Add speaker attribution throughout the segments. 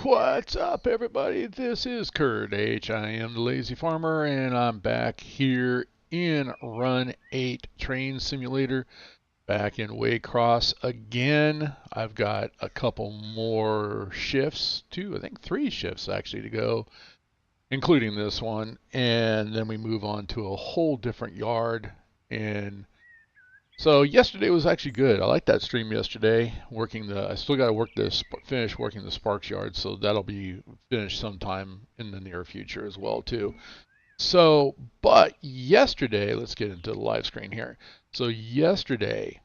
Speaker 1: What's up, everybody? This is Kurt H. I am the Lazy Farmer, and I'm back here in Run8 Train Simulator, back in Waycross again. I've got a couple more shifts, I think 3 shifts actually to go, including this one, and then we move on to a whole different yard. And so yesterday was actually good. I liked that stream yesterday. I still got to finish working the Sparks yard, so that'll be finished sometime in the near future as well too. So, but yesterday, let's get into the live screen here. So yesterday,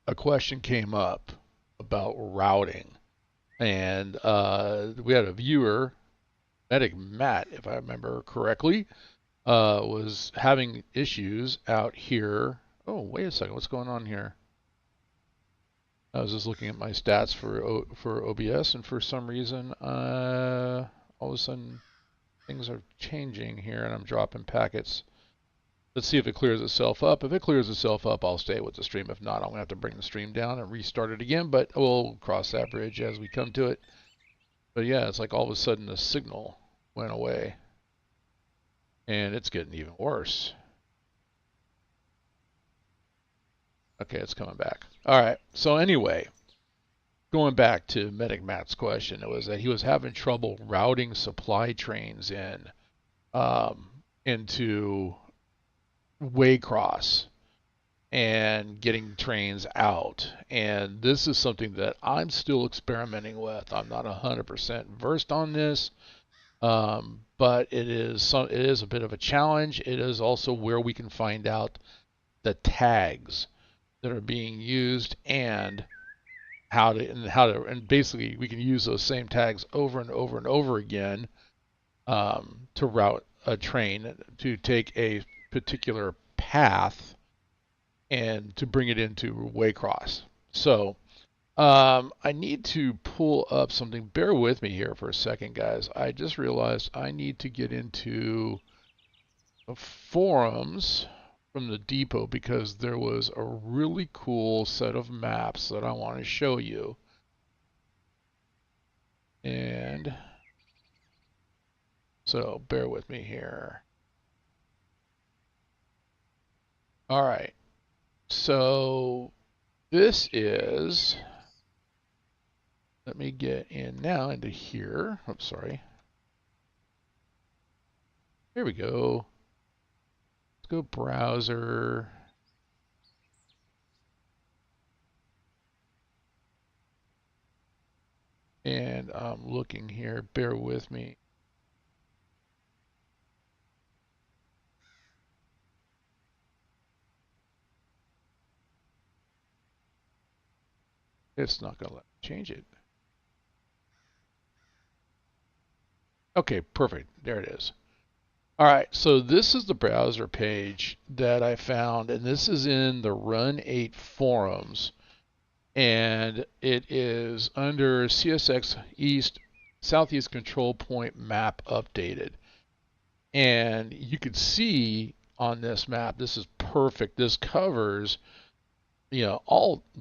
Speaker 1: a question came up about routing, and we had a viewer, Medic Matt, if I remember correctly, was having issues out here. Oh, wait a second. What's going on here? I was just looking at my stats for OBS, and for some reason, all of a sudden, things are changing here, and I'm dropping packets. Let's see if it clears itself up. If it clears itself up, I'll stay with the stream. If not, I'm going to have to bring the stream down and restart it again, but we'll cross that bridge as we come to it. But yeah, it's like all of a sudden the signal went away, and it's getting even worse. Okay, it's coming back. All right, so anyway, going back to Medic Matt's question, it was that he was having trouble routing supply trains into Waycross and getting trains out. And this is something that I'm still experimenting with. I'm not 100% versed on this, but it is a bit of a challenge. It is also where we can find out the tags that are being used and and basically we can use those same tags over and over and over again to route a train to take a particular path and to bring it into Waycross. So I need to pull up something. Bear with me here for a second, guys. I just realized I need to get into the forums from the depot because there was a really cool set of maps that I want to show you. And so bear with me here. All right. So this is, let me get in now into here. I'm sorry. Here we go. Go browser. And I'm looking here. Bear with me. It's not going to let me change it. Okay, perfect. There it is. All right, so this is the browser page that I found, and this is in the Run8 forums, and it is under CSX Southeast Control Point map updated. And you can see on this map, this is perfect. This covers,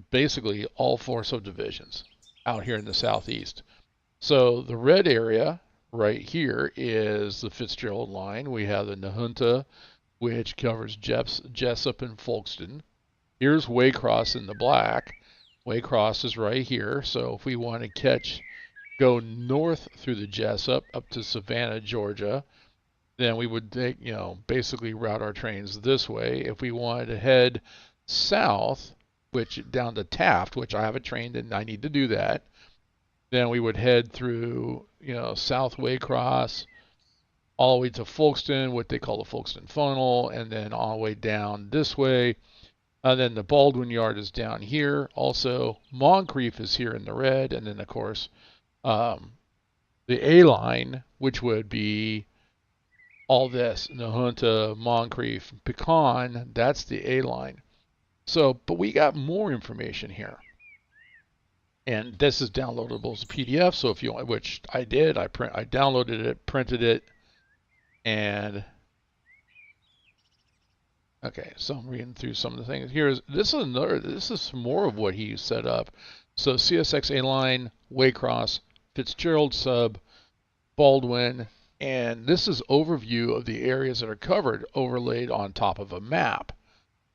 Speaker 1: basically all 4 subdivisions out here in the southeast. So the red area right here is the Fitzgerald line. We have the Nahunta, which covers Jessup and Folkston. Here's Waycross in the black. Waycross is right here. So if we want to go north through the Jessup up to Savannah, Georgia, then we would take, basically route our trains this way. If we wanted to head south, which down to Taft, which I haven't trained and I need to do that, then we would head through, South Waycross, all the way to Folkston, what they call the Folkston Funnel, and then all the way down this way. And then the Baldwin Yard is down here. Also, Moncrief is here in the red. And then, of course, the A line, which would be all this, Nahunta, Moncrief, Pecan, that's the A line. So, but we got more information here. And this is downloadable as a PDF, so if you want, which I did, I downloaded it, printed it, and okay, so I'm reading through some of the things. This is more of what he set up. So CSX A line, Waycross, Fitzgerald sub, Baldwin, and this is overview of the areas that are covered overlaid on top of a map,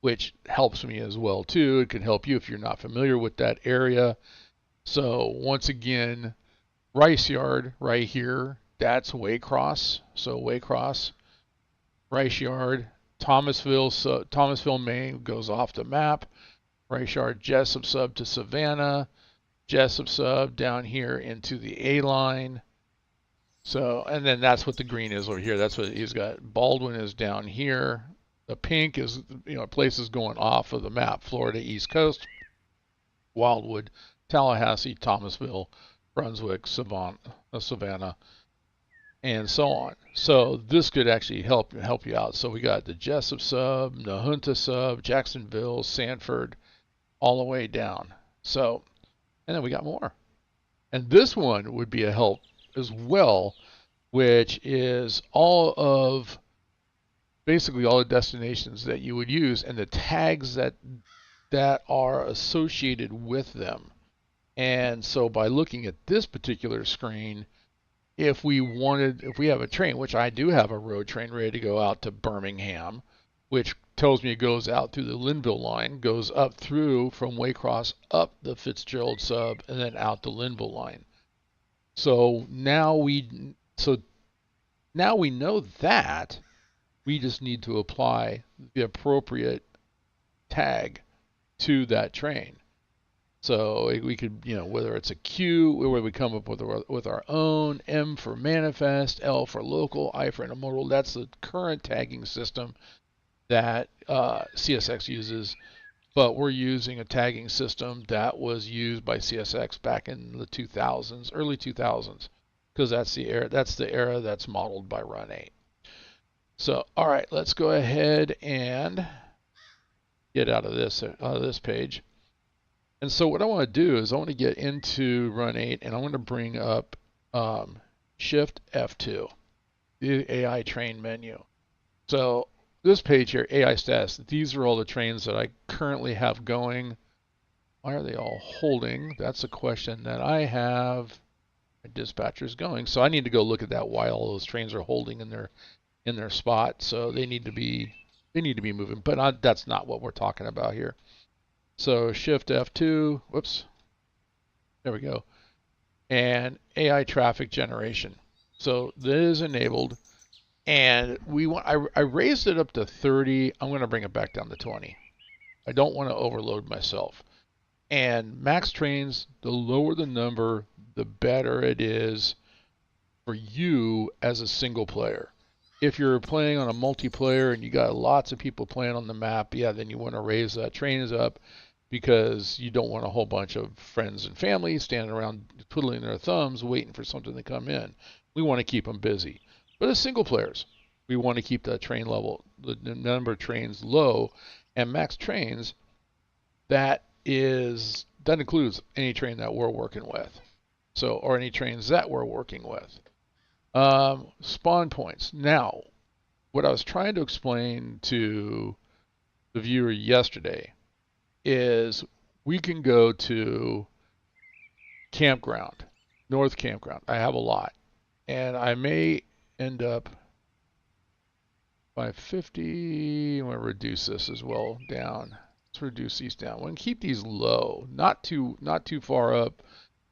Speaker 1: which helps me as well too. It can help you if you're not familiar with that area. So once again, Rice Yard right here, that's Waycross. So Waycross, Rice Yard, Thomasville, Maine goes off the map. Rice Yard, Jessup sub to Savannah, Jessup sub down here into the A line. So, and then that's what the green is over here. That's what he's got. Baldwin is down here. The pink is, places going off of the map. Florida, East Coast, Wildwood, Tallahassee, Thomasville, Brunswick, Savannah, and so on. So this could actually help you out. So we got the Jessup sub, Nahunta sub, Jacksonville, Sanford, all the way down. So, and then we got more. And this one would be a help as well, which is basically all the destinations that you would use and the tags that are associated with them. And so by looking at this particular screen, if we have a train, which I do have a road train ready to go out to Birmingham, which tells me it goes out through the Linville line, goes up through from Waycross up the Fitzgerald sub, and then out the Linville line. So now we know that we just need to apply the appropriate tag to that train. So we could, whether it's a Q, where we come up with our own, M for manifest, L for local, I for intermodal. That's the current tagging system that CSX uses. But we're using a tagging system that was used by CSX back in the 2000s, early 2000s, because that's the era that's modeled by Run8. So, all right, let's go ahead and get out of this page. And so what I want to do is I want to get into Run8, and I want to bring up Shift F2, the AI train menu. So this page here, AI status, these are all the trains that I currently have going. Why are they all holding? That's a question that I have. My dispatcher's going, so I need to go look at that why all those trains are holding in their spot. So they need to be moving, but that's not what we're talking about here. So Shift F2, whoops, there we go, and AI traffic generation. So this is enabled. And I raised it up to 30. I'm going to bring it back down to 20. I don't want to overload myself. And max trains, the lower the number, the better it is for you as a single player. If you're playing on a multiplayer and you got lots of people playing on the map, yeah, then you want to raise that trains up, because you don't want a whole bunch of friends and family standing around twiddling their thumbs waiting for something to come in. We want to keep them busy. But as single players, we want to keep that train level, the number of trains low, and max trains, that includes any train that we're working with. So, or any trains that we're working with. Spawn points. Now, what I was trying to explain to the viewer yesterday is we can go to campground, North Campground. I have a lot, and I may end up by 50. I'm going to reduce this as well down. Let's reduce these down. We're going to keep these low, not too far up.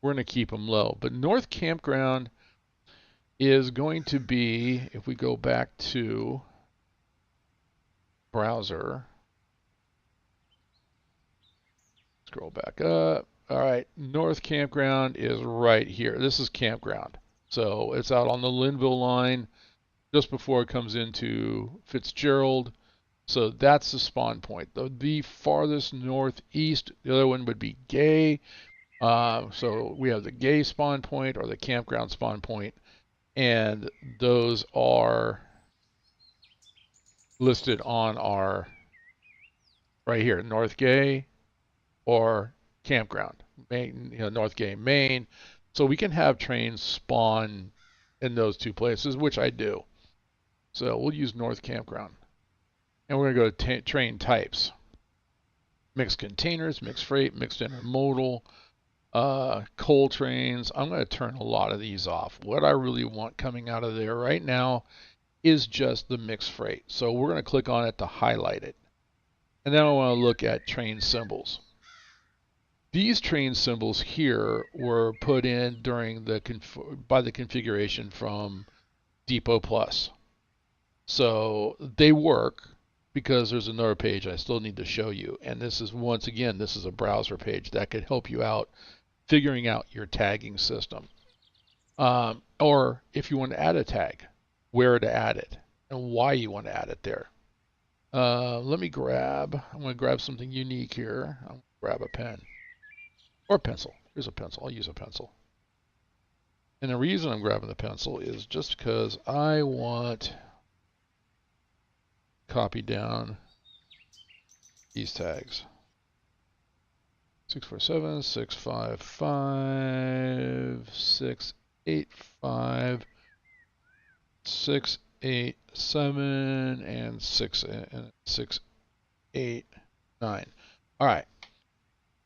Speaker 1: We're going to keep them low. But North Campground is going to be, if we go back to browser, scroll back up. All right, North Campground is right here. This is campground. So it's out on the Linville line just before it comes into Fitzgerald. So that's the spawn point. The farthest northeast, the other one would be Gay. So we have the Gay spawn point or the campground spawn point, and those are listed on our right here, North Gay or campground, Maine, North Gay, Maine. So we can have trains spawn in those two places, which I do. So we'll use North Campground. And we're going to go to train types. Mixed containers, mixed freight, mixed intermodal. coal trains. I'm going to turn a lot of these off. What I really want coming out of there right now is just the mixed freight. So we're going to click on it to highlight it. And then I want to look at train symbols. These train symbols here were put in during by the configuration from Depot Plus. So they work because there's another page I still need to show you. And this is, once again, this is a browser page that could help you out figuring out your tagging system. Or if you want to add a tag, where to add it and why you want to add it there. I'm going to grab something unique here. I'm going to grab a pen or a pencil. Here's a pencil. I'll use a pencil. And the reason I'm grabbing the pencil is just because I want to copy down these tags. 647, 655, 685, 687, and 689. All right.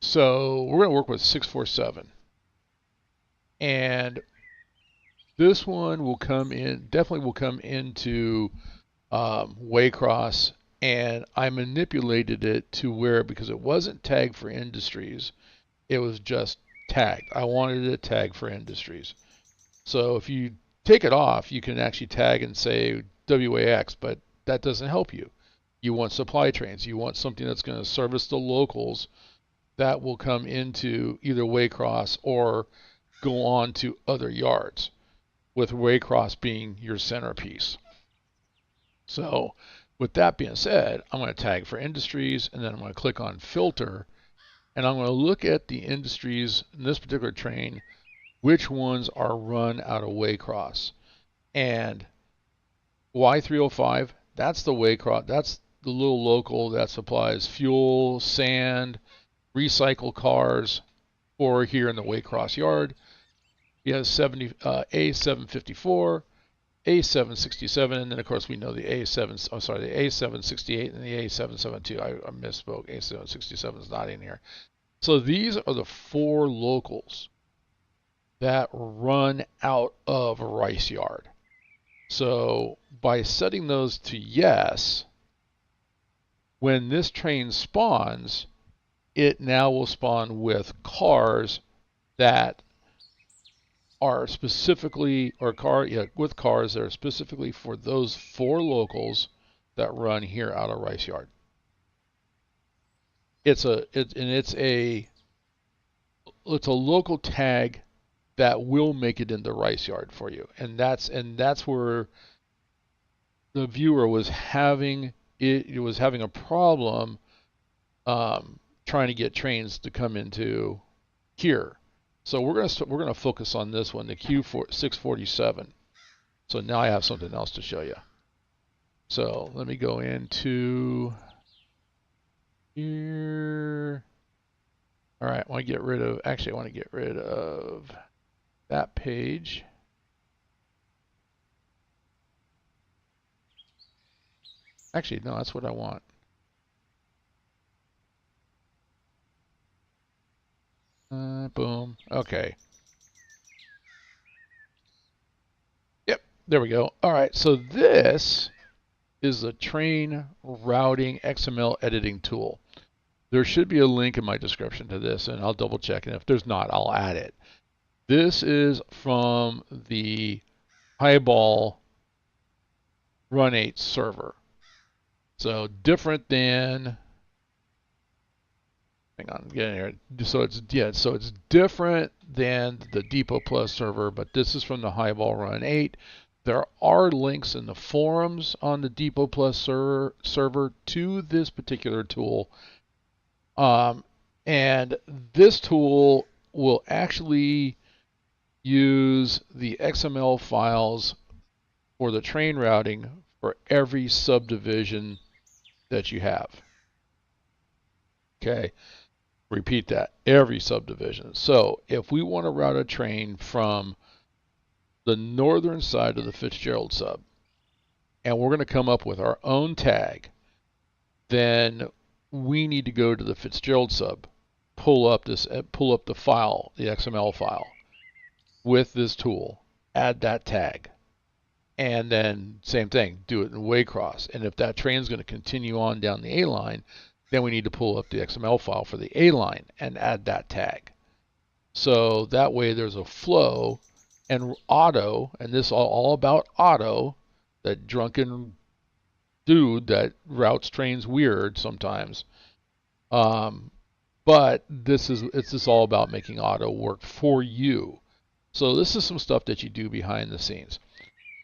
Speaker 1: So we're going to work with 647. And this one will come in, definitely will come into Waycross, and I manipulated it to where, because it wasn't tagged for industries, it was just tagged. I wanted it tagged for industries. So if you take it off, you can actually tag and say WAX, but that doesn't help you. You want supply trains. You want something that's going to service the locals that will come into either Waycross or go on to other yards, with Waycross being your centerpiece. So with that being said, I'm going to tag for industries, and then I'm going to click on filter, and I'm going to look at the industries in this particular train, which ones are run out of Waycross. And Y305, that's the Waycross, that's the little local that supplies fuel, sand, recycle cars for here in the Waycross yard. You have A754, A767, and then of course we know the A768 and the A772. I misspoke. A767 is not in here. So these are the 4 locals that run out of a rice yard. So by setting those to yes, when this train spawns, it now will spawn with cars that are specifically, with cars that are specifically for those 4 locals that run here out of rice yard. It's a local tag that will make it into rice yard for you, and that's where the viewer was having a problem trying to get trains to come into here. So we're gonna focus on this one, the Q647. So now I have something else to show you. So let me go into here. All right, I want to get rid of that page. Actually, no, that's what I want. Boom. Okay. Yep, there we go. All right, so this is the train routing XML editing tool. There should be a link in my description to this, and I'll double check, and if there's not, I'll add it. This is from the Highball Run8 server. So different than, hang on, getting here. So it's different than the Depot Plus server, but this is from the Highball Run8. There are links in the forums on the Depot Plus server to this particular tool. And this tool will actually use the XML files for the train routing for every subdivision that you have. Okay, repeat that, every subdivision. So if we want to route a train from the northern side of the Fitzgerald sub, and we're going to come up with our own tag, then we need to go to the Fitzgerald sub, pull up the file, the XML file with this tool, add that tag, and then same thing, do it in Waycross. And if that train is going to continue on down the A line, then we need to pull up the XML file for the A line and add that tag. So that way there's a flow, and auto, and this all about auto, that drunken dude that routes trains weird sometimes. But it's just all about making auto work for you. So this is some stuff that you do behind the scenes.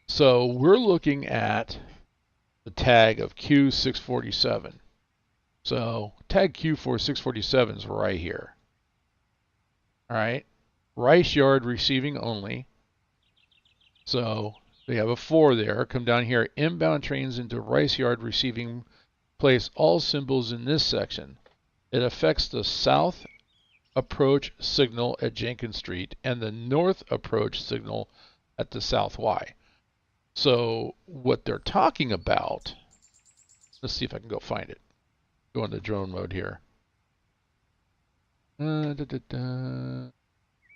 Speaker 1: So we're looking at the tag of Q647. So tag Q647 is right here. All right, rice yard receiving only. So they have a 4 there. Come down here, inbound trains into rice yard receiving. Place all symbols in this section. It affects the south approach signal at Jenkins Street and the north approach signal at the South Y. So what they're talking about, let's see if I can go find it. Go into drone mode here. I'm going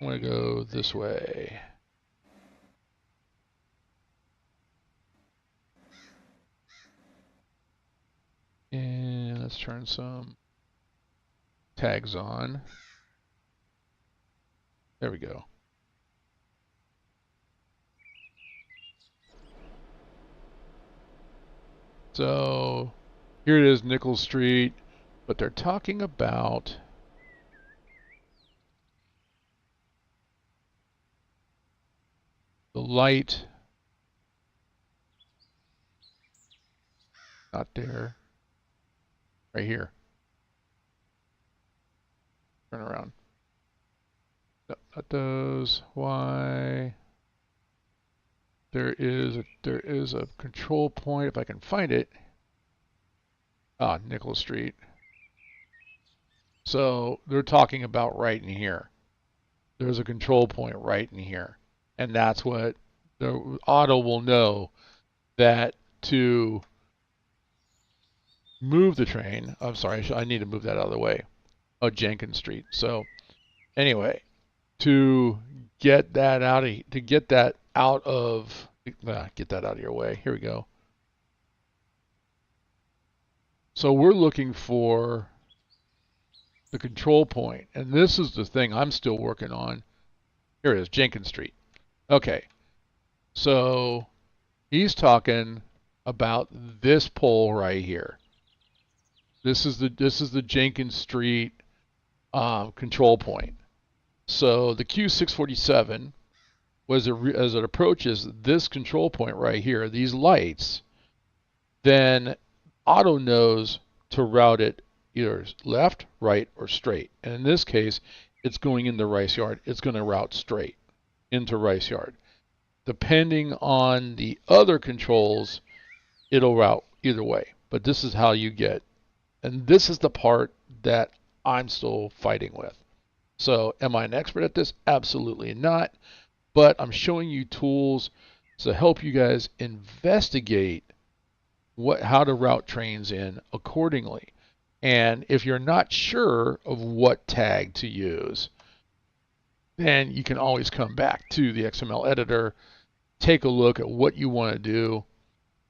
Speaker 1: to go this way. And let's turn some tags on. There we go. So here it is, Nichols Street, but they're talking about the light. Not there. Right here. Turn around. No, not those. Why? There is a control point if I can find it. Ah, Nichols Street. So they're talking about right in here. There's a control point right in here, and that's what the auto will know, that to move the train. I'm sorry, I need to move that out of the way. Oh, Jenkins Street. So anyway, to get that out of get that out of your way. Here we go. So we're looking for the control point, and this is the thing I'm still working on. Here it is, Jenkins Street. Okay, so he's talking about this pole right here. This is the Jenkins Street control point. So the Q647 was as it approaches this control point right here, these lights, then auto knows to route it either left, right, or straight. And in this case, it's going into rice yard. It's going to route straight into rice yard. Depending on the other controls, it'll route either way. But this is how you get, and this is the part that I'm still fighting with. So am I an expert at this? Absolutely not. But I'm showing you tools to help you guys investigate how to route trains in accordingly. And if you're not sure of what tag to use, then you can always come back to the XML editor, take a look at what you want to do.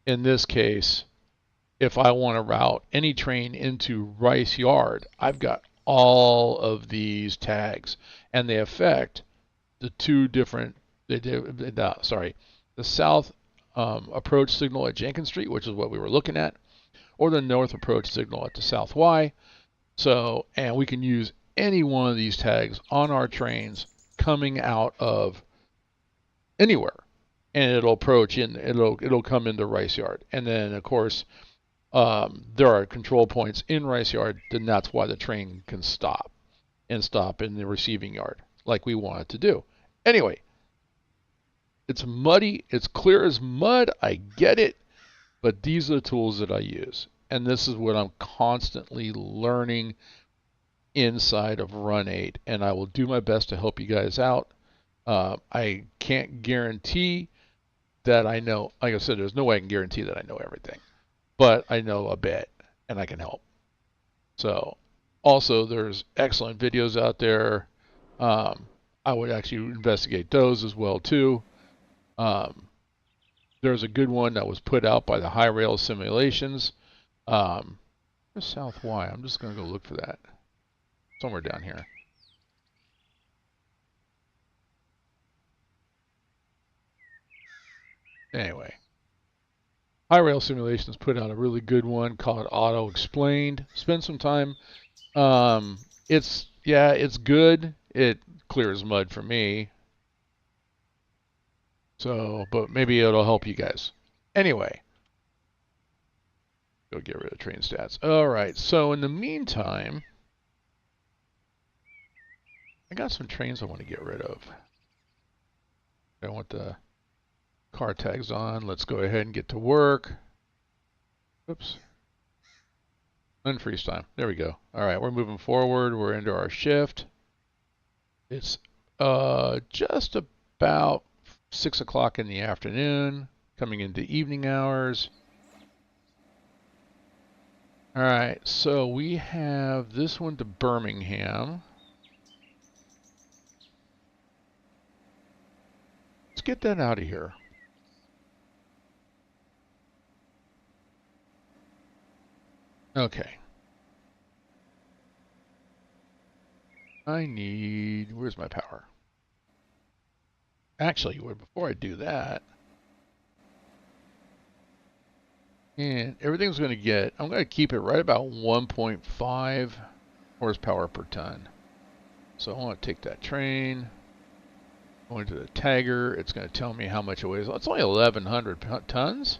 Speaker 1: In this case, if I want to route any train into Rice Yard, I've got all of these tags, and they affect the two different, the south approach signal at Jenkins Street, which is what we were looking at, or the north approach signal at the South Y. So, and we can use any one of these tags on our trains coming out of anywhere, and it'll approach in, it'll come into Rice Yard. And then of course, there are control points in Rice Yard, then that's why the train can stop in the receiving yard like we want it to do. Anyway, it's muddy, it's clear as mud, I get it, but these are the tools that I use. And this is what I'm constantly learning inside of Run8, and I will do my best to help you guys out. I can't guarantee that I know, like I said, there's no way I can guarantee that I know everything, but I know a bit and I can help. So Also, there's excellent videos out there. I would actually investigate those as well too. There's a good one that was put out by the High Rail Simulations. South Y. I'm just going to go look for that. Somewhere down here. Anyway. High Rail Simulations put out a really good one called Auto Explained. Spend some time. It's good. It clears mud for me. So, but maybe it'll help you guys. Anyway. Go get rid of train stats. Alright, so in the meantime, I got some trains I want to get rid of. I want the car tags on. Let's go ahead and get to work. Oops. Unfreeze time. There we go. Alright, we're moving forward. We're into our shift. It's just about 6 o'clock in the afternoon, coming into evening hours. Alright, so we have this one to Birmingham. Let's get that out of here. Okay. Where's my power? Actually, before I do that, and everything's going to get, I'm going to keep it right about 1.5 horsepower per ton. So I want to take that train, go into the tagger. It's going to tell me how much it weighs. It's only 1,100 tons.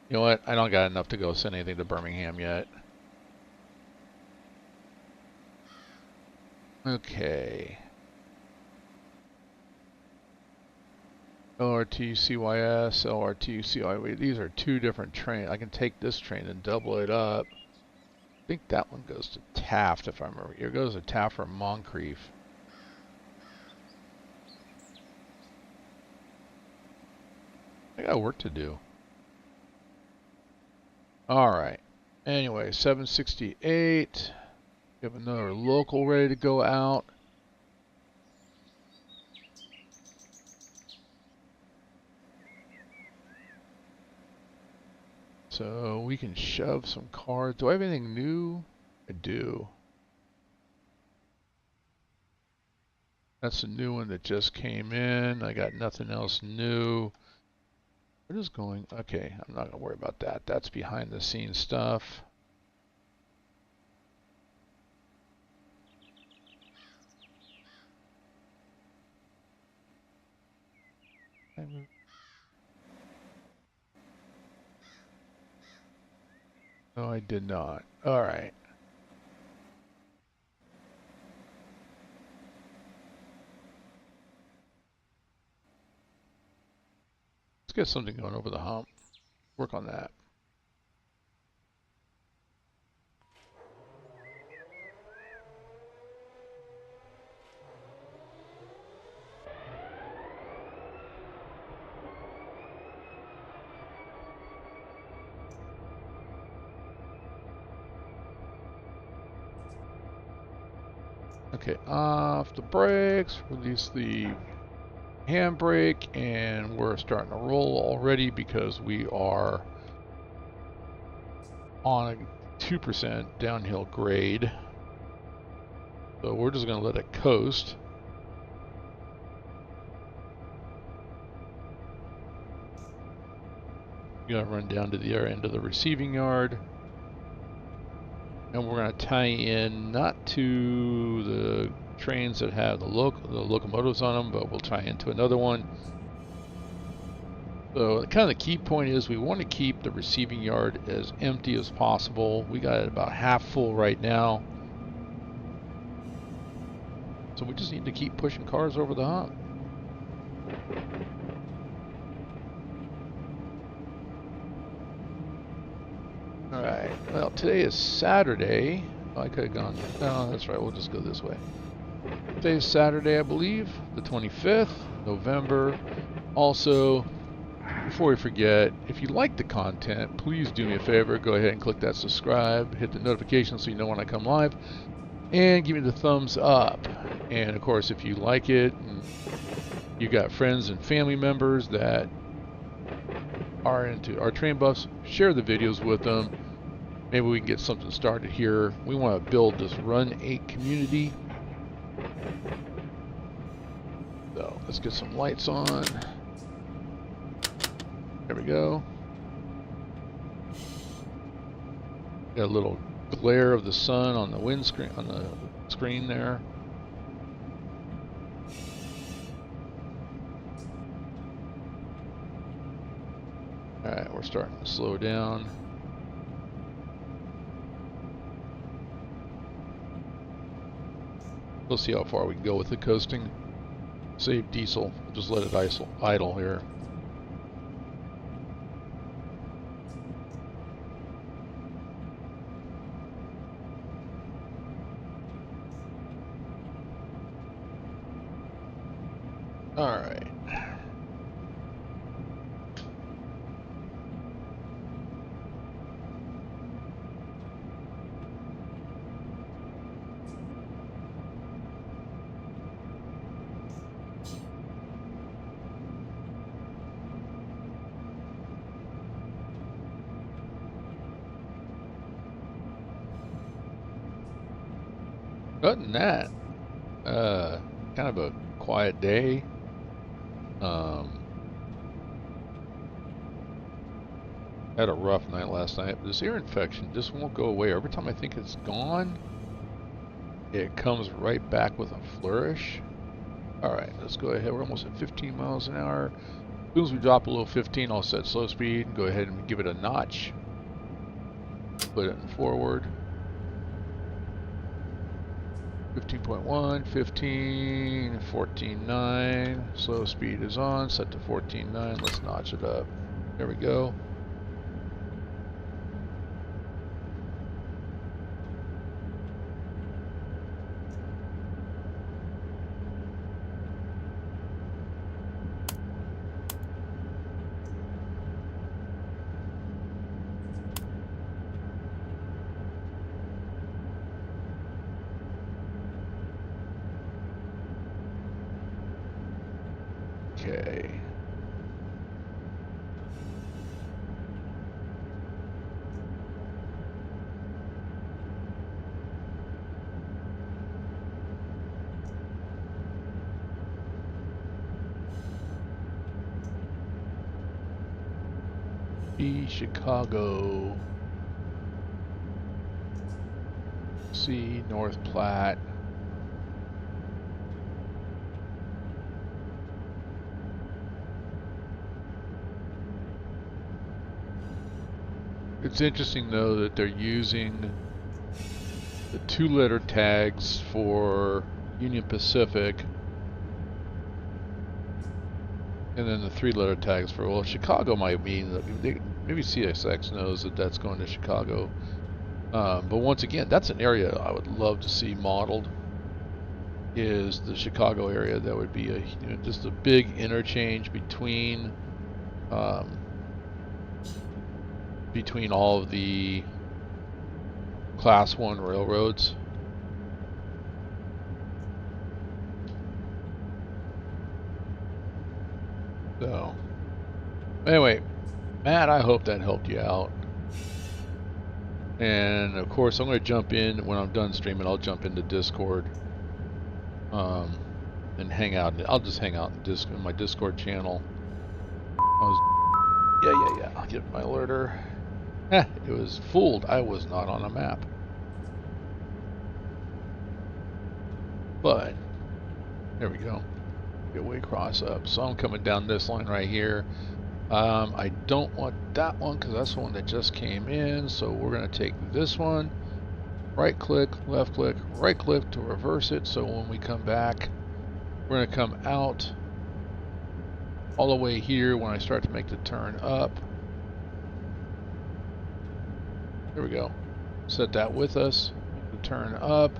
Speaker 1: You know what? I don't got enough to go send anything to Birmingham yet. Okay. LRT CYS, LRT CYW. These are two different trains. I can take this train and double it up. I think that one goes to Taft, if I remember. Here goes to Taft from Moncrief. I got work to do. Alright. Anyway, 768. We have another local ready to go out. So we can shove some cars. Do I have anything new? I do. That's a new one that just came in. I got nothing else new. What is going? Okay, I'm not going to worry about that. That's behind the scenes stuff. No, I did not. All right. Let's get something going over the hump. Work on that. Okay, off the brakes, release the handbrake, and we're starting to roll already because we are on a 2% downhill grade. So we're just going to let it coast. Going to run down to the other end of the receiving yard. And we're going to tie in not to the trains that have the locomotives on them, but we'll tie into another one. So kind of the key point is we want to keep the receiving yard as empty as possible. We got it about half full right now. So we just need to keep pushing cars over the hump. Alright, well today is Saturday. Oh, I could have gone, no that's right, we'll just go this way. Today is Saturday I believe, the 25th November. Also, before we forget, if you like the content, please do me a favor. Go ahead and click that subscribe, hit the notification so you know when I come live, and give me the thumbs up. And of course, if you like it and you got friends and family members that are into our train buffs, share the videos with them. Maybe we can get something started here. We want to build this Run8 community. So let's get some lights on. There we go. Got a little glare of the sun on the windscreen, on the screen there. All right, we're starting to slow down. We'll see how far we can go with the coasting. Save diesel. We'll just let it idle here. All right. Other than that, kind of a quiet day. Had a rough night last night. This ear infection just won't go away. Every time I think it's gone, it comes right back with a flourish. All right, let's go ahead. We're almost at 15 miles an hour. As soon as we drop below 15, I'll set slow speed and go ahead and give it a notch. Put it in forward. 15.1, 15, 14.9. Slow speed is on. Set to 14.9. Let's notch it up. There we go. Okay. B, Chicago. C, North Platte. It's interesting though that they're using the 2-letter tags for Union Pacific and then the 3-letter tags for, well, Chicago might mean that maybe CSX knows that that's going to Chicago. But once again, that's an area I would love to see modeled, is the Chicago area. That would be just a big interchange between all of the Class 1 railroads. So, anyway, Matt, I hope that helped you out. And of course, I'm going to jump in when I'm done streaming. I'll jump into Discord and hang out. I'll just hang out in my Discord channel. Yeah. I'll get my alerter. It was fooled. I was not on a map. But there we go. Get Waycross up. So I'm coming down this line right here. I don't want that one because that's the one that just came in. So we're going to take this one. Right click, left click, right click to reverse it. So when we come back, we're going to come out all the way here when I start to make the turn up. There we go. Set that with us. Make the turn up.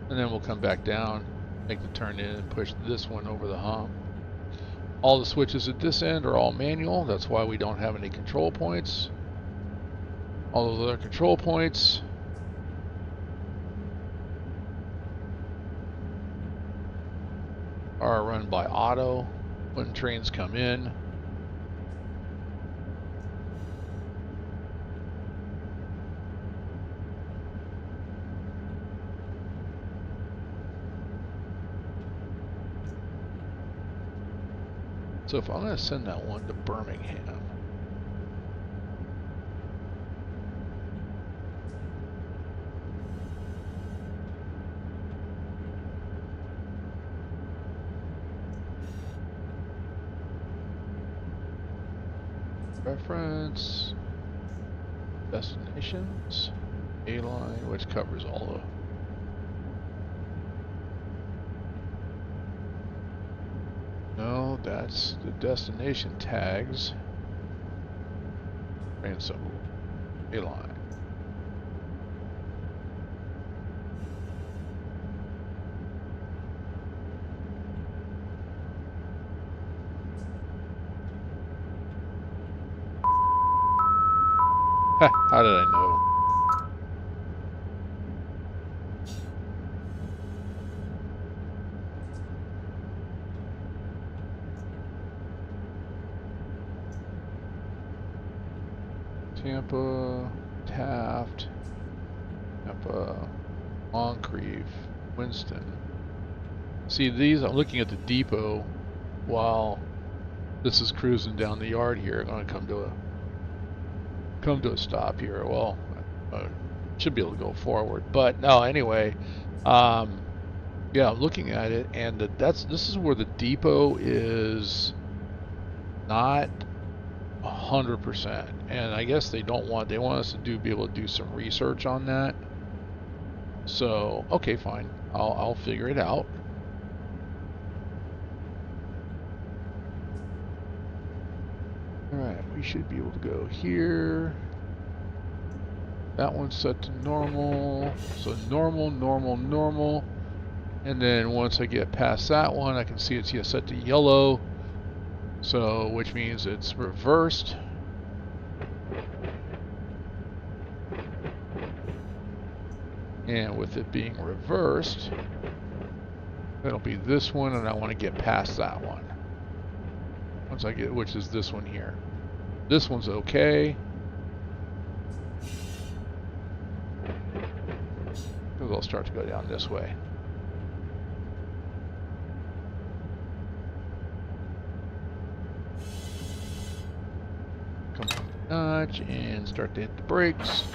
Speaker 1: And then we'll come back down, make the turn in, and push this one over the hump. All the switches at this end are all manual. That's why we don't have any control points. All those other control points are run by auto when trains come in. So if I'm going to send that one to Birmingham, reference, destinations, A-line, which covers all of. No, that's the destination tags. Train symbol, A-line. Ha, how did I know? Tampa, Taft, Tampa, Moncrief, Winston. See these, I'm looking at the depot while this is cruising down the yard here. I'm going to come to a stop here. Well, should be able to go forward, but no, anyway, yeah, I'm looking at it, and this is where the depot is not 100%, and I guess they want us to be able to do some research on that. So okay, fine, I'll figure it out. All right, we should be able to go here. That one's set to normal, so normal, and then once I get past that one, I can see it's set to yellow. So, which means it's reversed. And with it being reversed, it'll be this one, and I want to get past that one. Once I get, which is this one here. This one's okay. Because I'll start to go down this way. Come on, notch, and start to hit the brakes.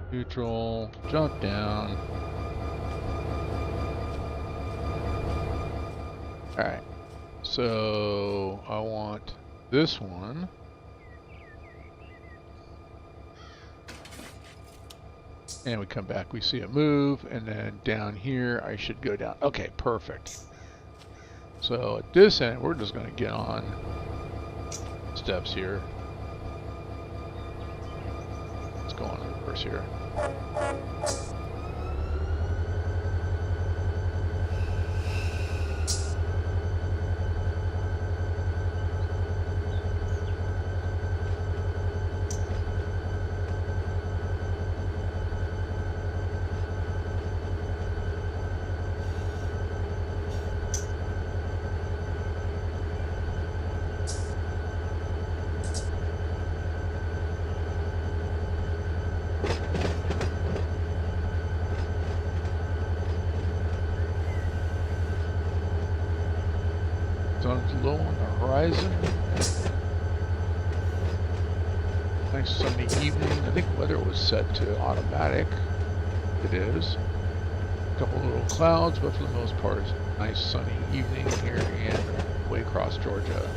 Speaker 1: Neutral, jump down. Alright, so I want this one. And we come back, we see it move, and then down here I should go down. Okay, perfect. So at this end, we're just going to get on steps here. Let's go on reverse here. Sun's low on the horizon. Nice sunny evening. I think weather was set to automatic. It is. A couple little clouds, but for the most part, it's a nice sunny evening here in Waycross, Georgia.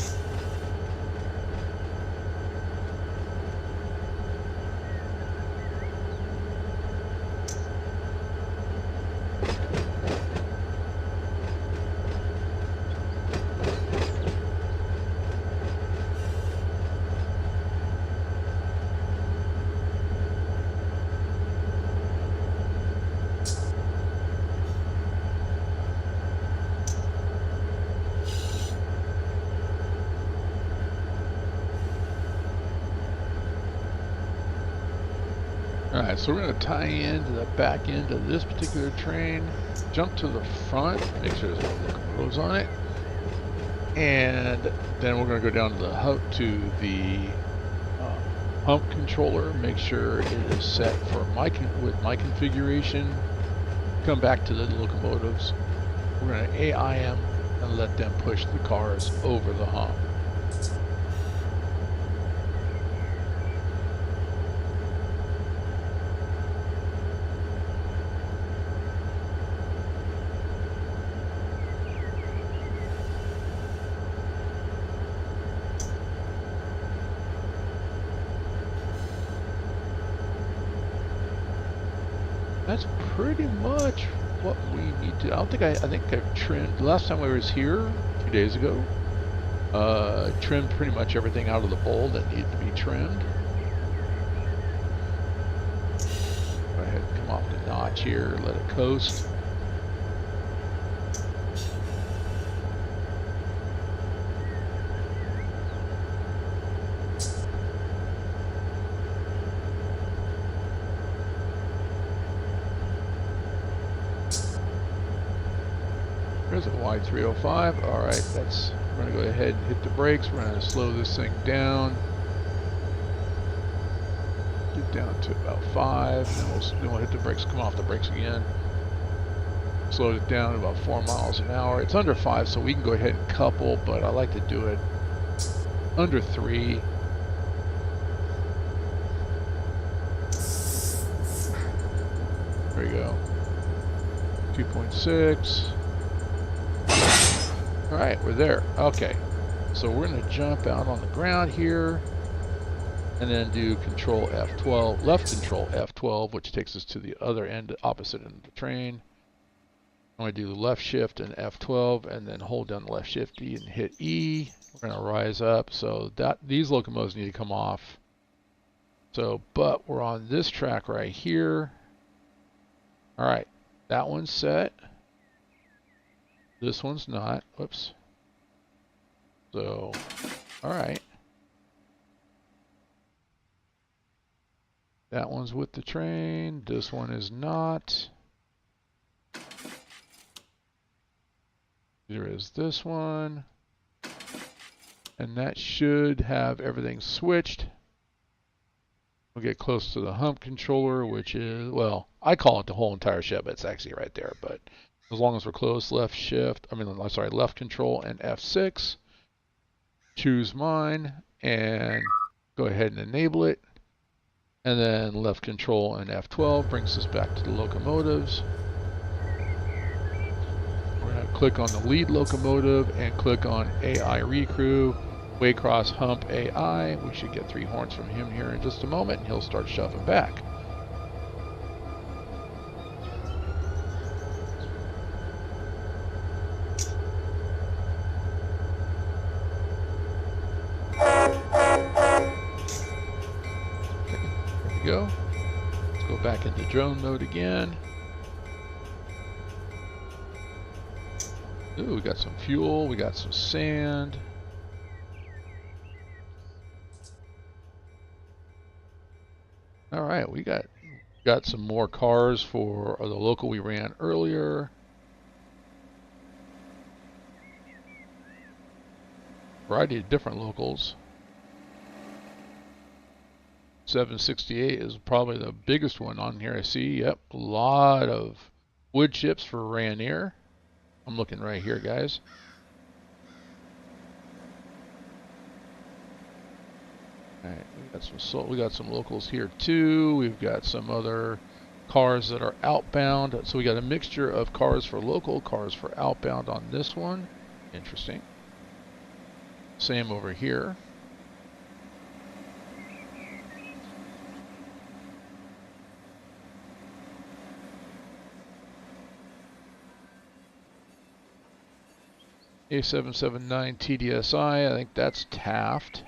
Speaker 1: Alright, so we're going to tie into the back end of this particular train, jump to the front, make sure there's no locomotives on it, and then we're going to go down to the hump controller, make sure it is set for with my configuration. Come back to the locomotives. We're going to AI them and let them push the cars over the hump. That's pretty much what we need to. I think I've trimmed. The last time I was here, 2 days ago, trimmed pretty much everything out of the bowl that needed to be trimmed. Go ahead and come off the notch here, let it coast. There's a wide 305. All right, we're going to go ahead and hit the brakes. We're going to slow this thing down. Get down to about 5. And then we'll hit the brakes, come off the brakes again. Slow it down to about 4 miles an hour. It's under 5, so we can go ahead and couple, but I like to do it under 3. There we go. 2.6. All right, we're there. Okay, so we're going to jump out on the ground here and then do Control F12, left Control F12, which takes us to the other end, opposite end of the train. I'm going to do the left shift and F12 and then hold down the left shift key and hit E. We're going to rise up, so these locomotives need to come off. So, but we're on this track right here. All right, that one's set. This one's not. Whoops. So, all right. That one's with the train. This one is not. There is this one. And that should have everything switched. We'll get close to the hump controller, which is, well, I call it the whole entire shed, but it's actually right there. But as long as we're close, left control and F6. Choose mine and go ahead and enable it. And then left control and F12 brings us back to the locomotives. We're going to click on the lead locomotive and click on AI Recrew, Waycross Hump AI. We should get 3 horns from him here in just a moment, and he'll start shoving back. Go. Let's go back into drone mode again. Ooh, we got some fuel, we got some sand. All right, we got some more cars for the local we ran earlier. Variety of different locals. 768 is probably the biggest one on here I see. Yep, a lot of wood chips for Ranier. I'm looking right here, guys. All right, we got some locals here too. We've got some other cars that are outbound. So we got a mixture of cars for local, cars for outbound on this one. Interesting. Same over here. A779 TDSI, I think that's Taft.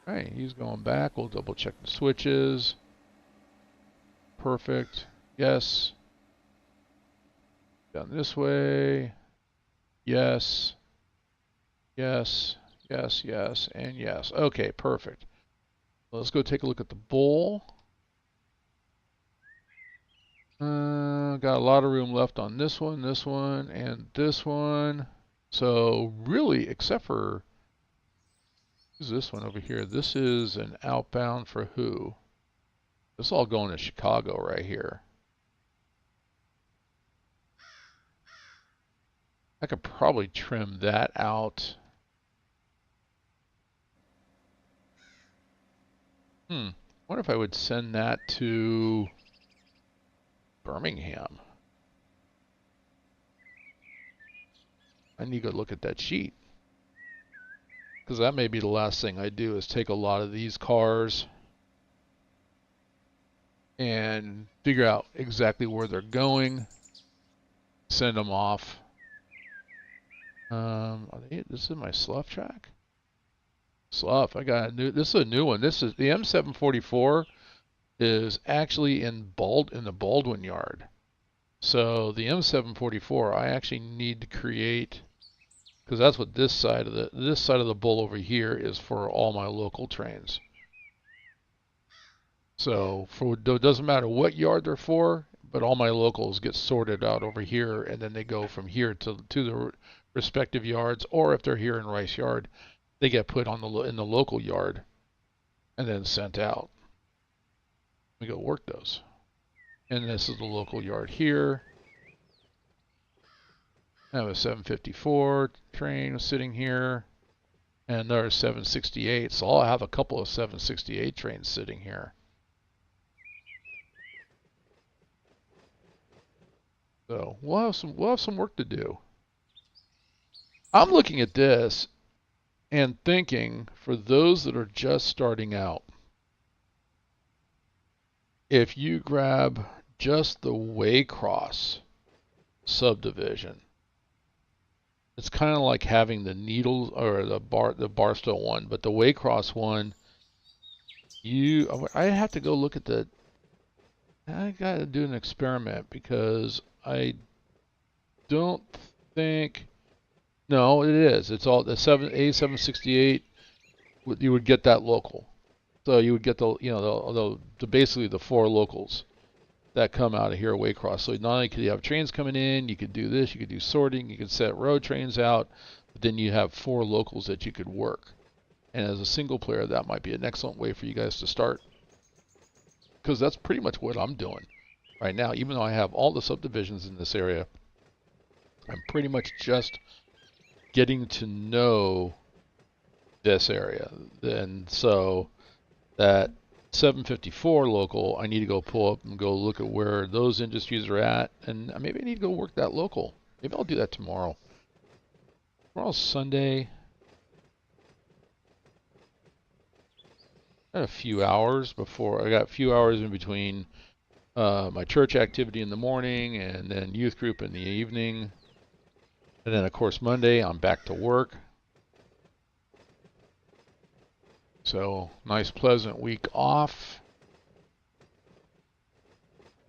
Speaker 1: All right, he's going back. We'll double check the switches. Perfect. Yes. Down this way. Yes. Yes. yes, yes, and yes. Okay, perfect. Let's go take a look at the bull. Got a lot of room left on this one, and this one. So really, except for who's this one over here? This is an outbound for who? This is all going to Chicago right here. I could probably trim that out. Wonder if I would send that to Birmingham. I need to go look at that sheet. Because that may be the last thing I do is take a lot of these cars and figure out exactly where they're going, send them off. This is my slough track? Slough, I got a new, this is a new one. This is, the M744 is actually in the Baldwin yard. So the M744, I actually need to create, because that's what this side of the bull over here is for all my local trains. So it doesn't matter what yard they're for, but all my locals get sorted out over here, and then they go from here to the respective yards, or if they're here in Rice Yard, they get put on in the local yard and then sent out. We go work those. And this is the local yard here. I have a 754 train sitting here, and there's 768. So I'll have a couple of 768 trains sitting here. So we'll have some work to do. I'm looking at this and thinking, for those that are just starting out, if you grab just the Waycross subdivision, it's kind of like having the Needles or the Barstow one, but the Waycross one, I have to go look at I got to do an experiment because I don't think, no, it is. It's all the A768. You would get that local, so you would get basically the 4 locals that come out of here at Waycross. So not only could you have trains coming in, you could do this, you could do sorting, you could set road trains out, but then you have 4 locals that you could work. And as a single player, that might be an excellent way for you guys to start, because that's pretty much what I'm doing right now. Even though I have all the subdivisions in this area, I'm pretty much just getting to know this area. And so that 754 local, I need to go pull up and go look at where those industries are at, and maybe I need to go work that local. Maybe I'll do that tomorrow. Tomorrow's Sunday. I got a few hours in between my church activity in the morning and then youth group in the evening. And then, of course, Monday, I'm back to work. So, nice, pleasant week off.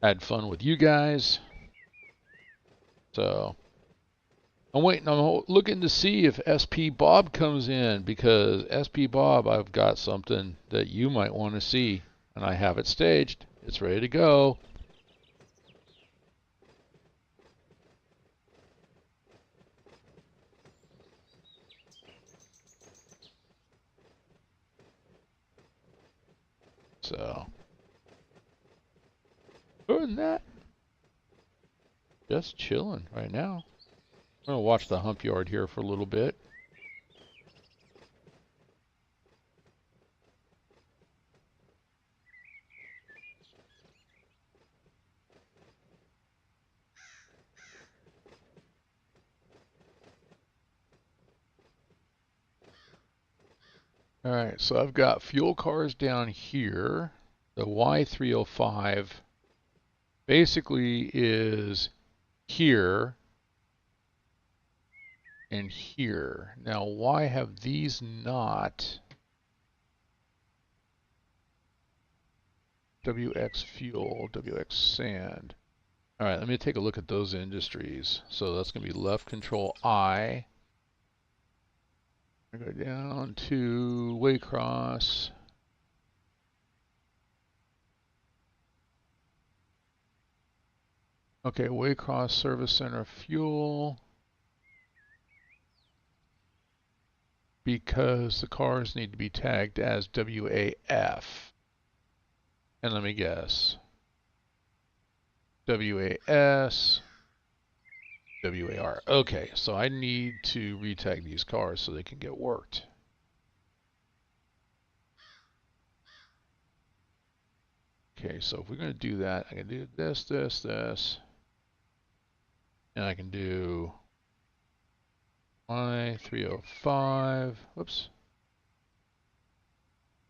Speaker 1: Had fun with you guys. So, I'm looking to see if SP Bob comes in, because SP Bob, I've got something that you might want to see. And I have it staged. It's ready to go. So, other than that, just chilling right now. I'm going to watch the hump yard here for a little bit. All right, so I've got fuel cars down here. The Y305 basically is here and here. Now, why have these not? WX fuel, WX sand. All right, let me take a look at those industries. So that's going to be left control I. I go down to Waycross. Okay, Waycross Service Center fuel. Because the cars need to be tagged as WAF. And let me guess. WAS. WAR. Okay, so I need to retag these cars so they can get worked. Okay, so if we're going to do that, I can do this, this, this. And I can do Y305. Whoops.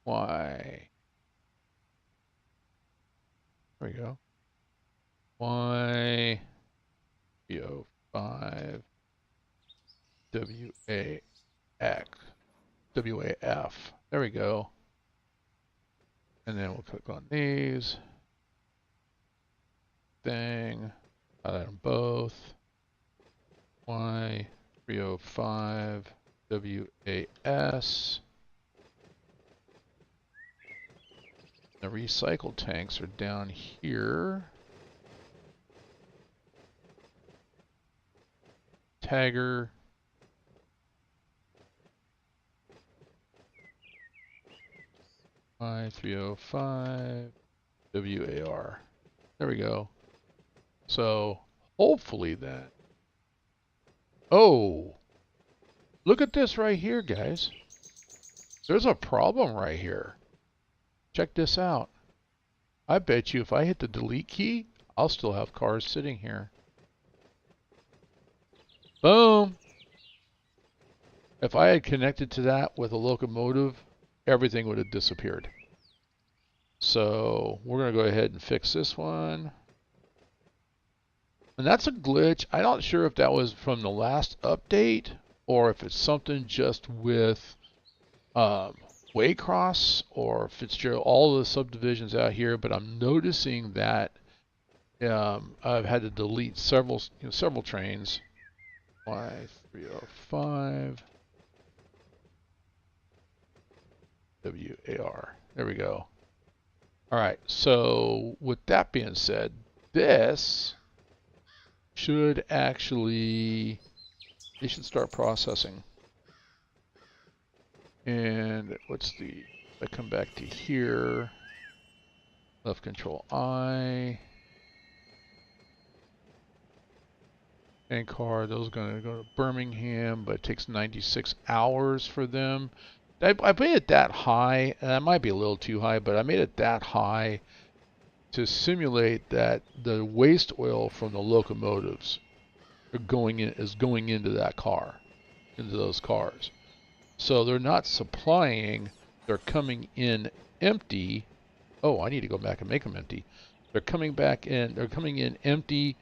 Speaker 1: Y. There we go. Y305. WAF. There we go. And then we'll click on these. Thing. Highlight them both. Y305 WAS. The recycle tanks are down here. Tagger. Y305 WAR. There we go. So hopefully that. Oh, look at this right here, guys. There's a problem right here. Check this out. I bet you if I hit the delete key, I'll still have cars sitting here. Boom. If I had connected to that with a locomotive, everything would have disappeared. So we're going to go ahead and fix this one. And that's a glitch. I'm not sure if that was from the last update or if it's something just with Waycross or Fitzgerald, all the subdivisions out here. But I'm noticing that I've had to delete several trains. Y305 WAR. There we go. All right. So with that being said, this should actually, it should start processing. And what's the, I come back to here, left control I, and car, those are going to go to Birmingham, but it takes 96 hours for them. I made it that high, and that might be a little too high, but I made it that high to simulate that the waste oil from the locomotives is going into that car, into those cars. So they're not supplying, they're coming in empty. Oh, I need to go back and make them empty. They're coming back in, they're coming in empty,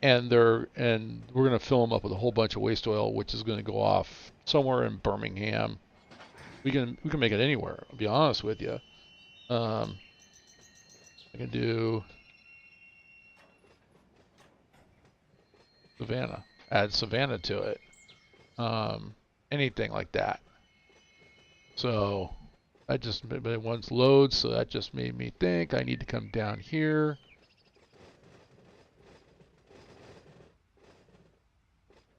Speaker 1: and we're going to fill them up with a whole bunch of waste oil, which is going to go off somewhere in Birmingham. We can make it anywhere, I'll be honest with you. I can do Savannah, add Savannah to it. Anything like that. So that just, but once loads, so that just made me think I need to come down here.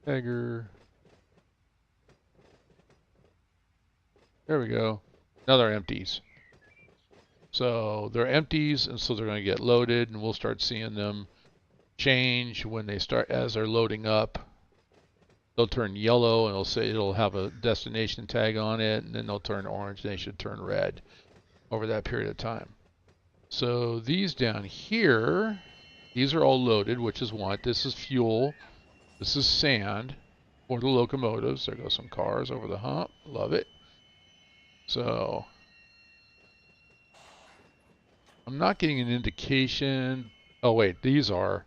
Speaker 1: Beggar. There we go. Now they're empties. So they're empties, and so they're going to get loaded, and we'll start seeing them change when they start, as they're loading up. They'll turn yellow, and it'll have a destination tag on it, and then they'll turn orange, and they should turn red over that period of time. So these down here, these are all loaded, which is what? This is fuel. This is sand for the locomotives. There goes some cars over the hump. Love it. So I'm not getting an indication. Oh wait, these are.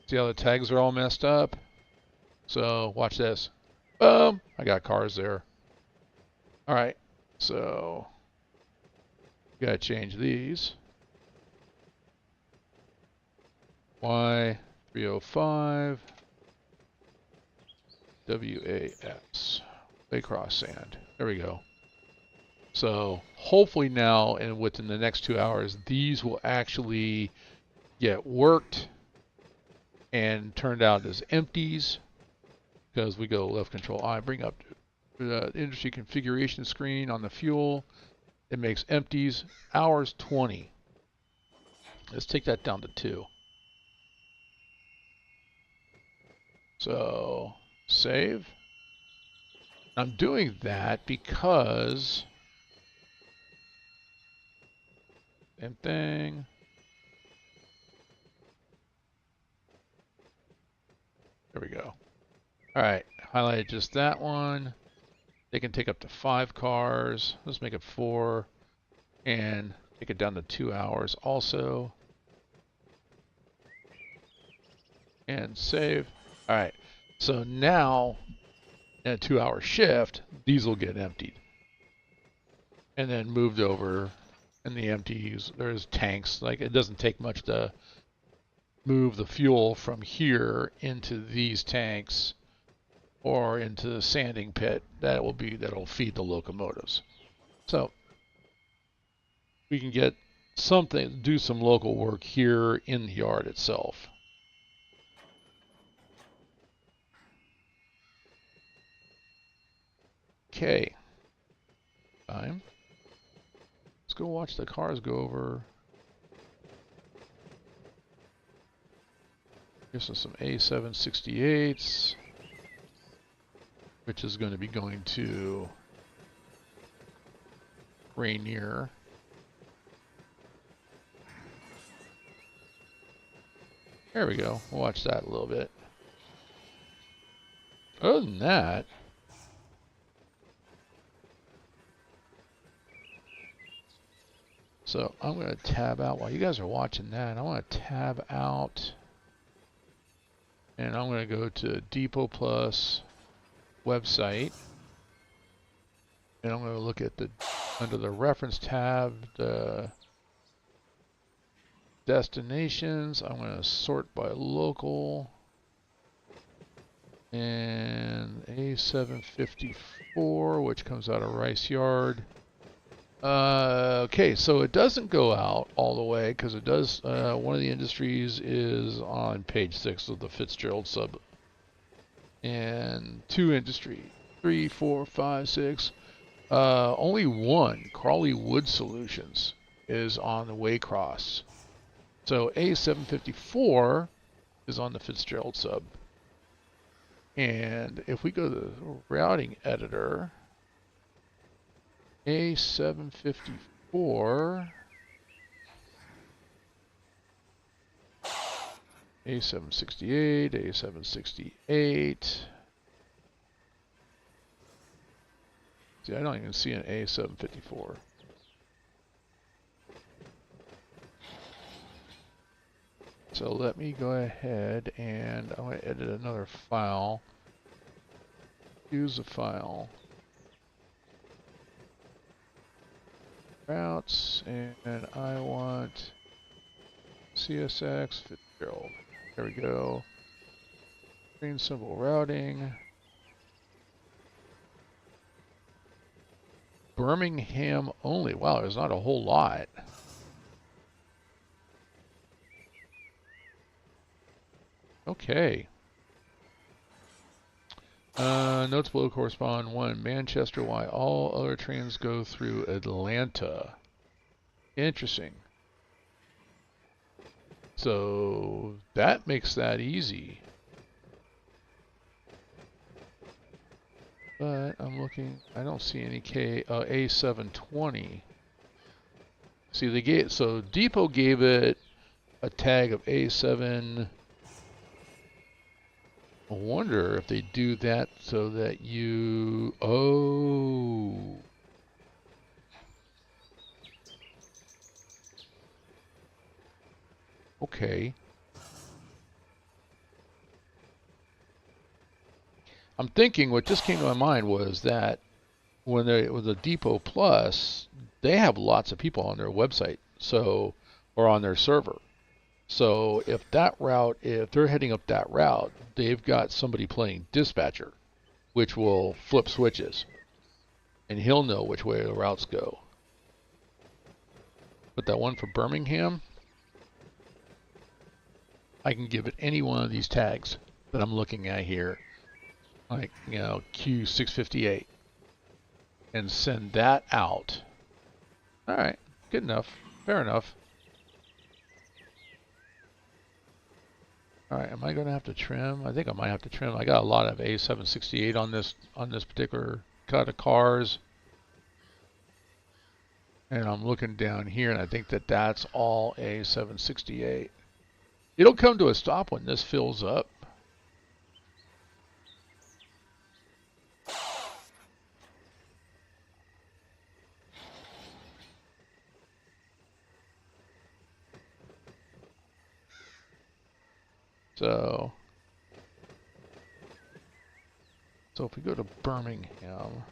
Speaker 1: See how the tags are all messed up? So watch this. Boom! I got cars there. All right. So gotta change these. Y305 WAS. Waycross sand. There we go. So hopefully now and within the next 2 hours, these will actually get worked and turned out as empties, because we go left control I, bring up the industry configuration screen on the fuel. It makes empties. Hours 20. Let's take that down to 2. So save. I'm doing that because same thing. There we go. All right, highlighted just that one. They can take up to 5 cars. Let's make it 4 and take it down to 2 hours also. And save. All right, so now in a 2-hour shift, these will get emptied and then moved over. In the empties, there's tanks. Like, it doesn't take much to move the fuel from here into these tanks or into the sanding pit. That'll feed the locomotives. So we can get something, do some local work here in the yard itself. Okay. Time. Let's go watch the cars go over. Here's some A768s, which is going to be going to Rainier. There we go. We'll watch that a little bit. Other than that, so I'm going to tab out while you guys are watching that. I want to tab out, and I'm going to go to Depot Plus website, and I'm going to look at the under the reference tab, the destinations. I'm going to sort by local, and A754, which comes out of Rice Yard. Okay, so it doesn't go out all the way because it does. One of the industries is on page 6 of the Fitzgerald sub, and 2 industry, 3, 4, 5, 6. Only 1, Crawley Wood Solutions, is on the Waycross. So A754 is on the Fitzgerald sub. And if we go to the routing editor, A754, A768, A768. See, I don't even see an A754. So let me go ahead and I'm going to edit another file. Use a file. Routes, and I want CSX Fitzgerald. There we go. Green symbol routing. Birmingham only. Wow, there's not a whole lot. Okay. Notes below correspond. 1, Manchester. Why all other trains go through Atlanta. Interesting. So that makes that easy. But I'm looking, I don't see any A720. See, they gave, so Depot gave it a tag of A7. I wonder if they do that so that you, oh. Okay. I'm thinking what just came to my mind was that when they with the Depot Plus, they have lots of people on their website, so, or on their server. So if that route, if they're heading up that route, they've got somebody playing dispatcher which will flip switches. And he'll know which way the routes go. But that one for Birmingham, I can give it any one of these tags that I'm looking at here, like, you know, Q658, and send that out. All right, good enough, fair enough. All right, am I going to have to trim? I think I might have to trim. I got a lot of A768 on this particular cut of cars. And I'm looking down here, and I think that that's all A768. It'll come to a stop when this fills up. So if we go to Birmingham,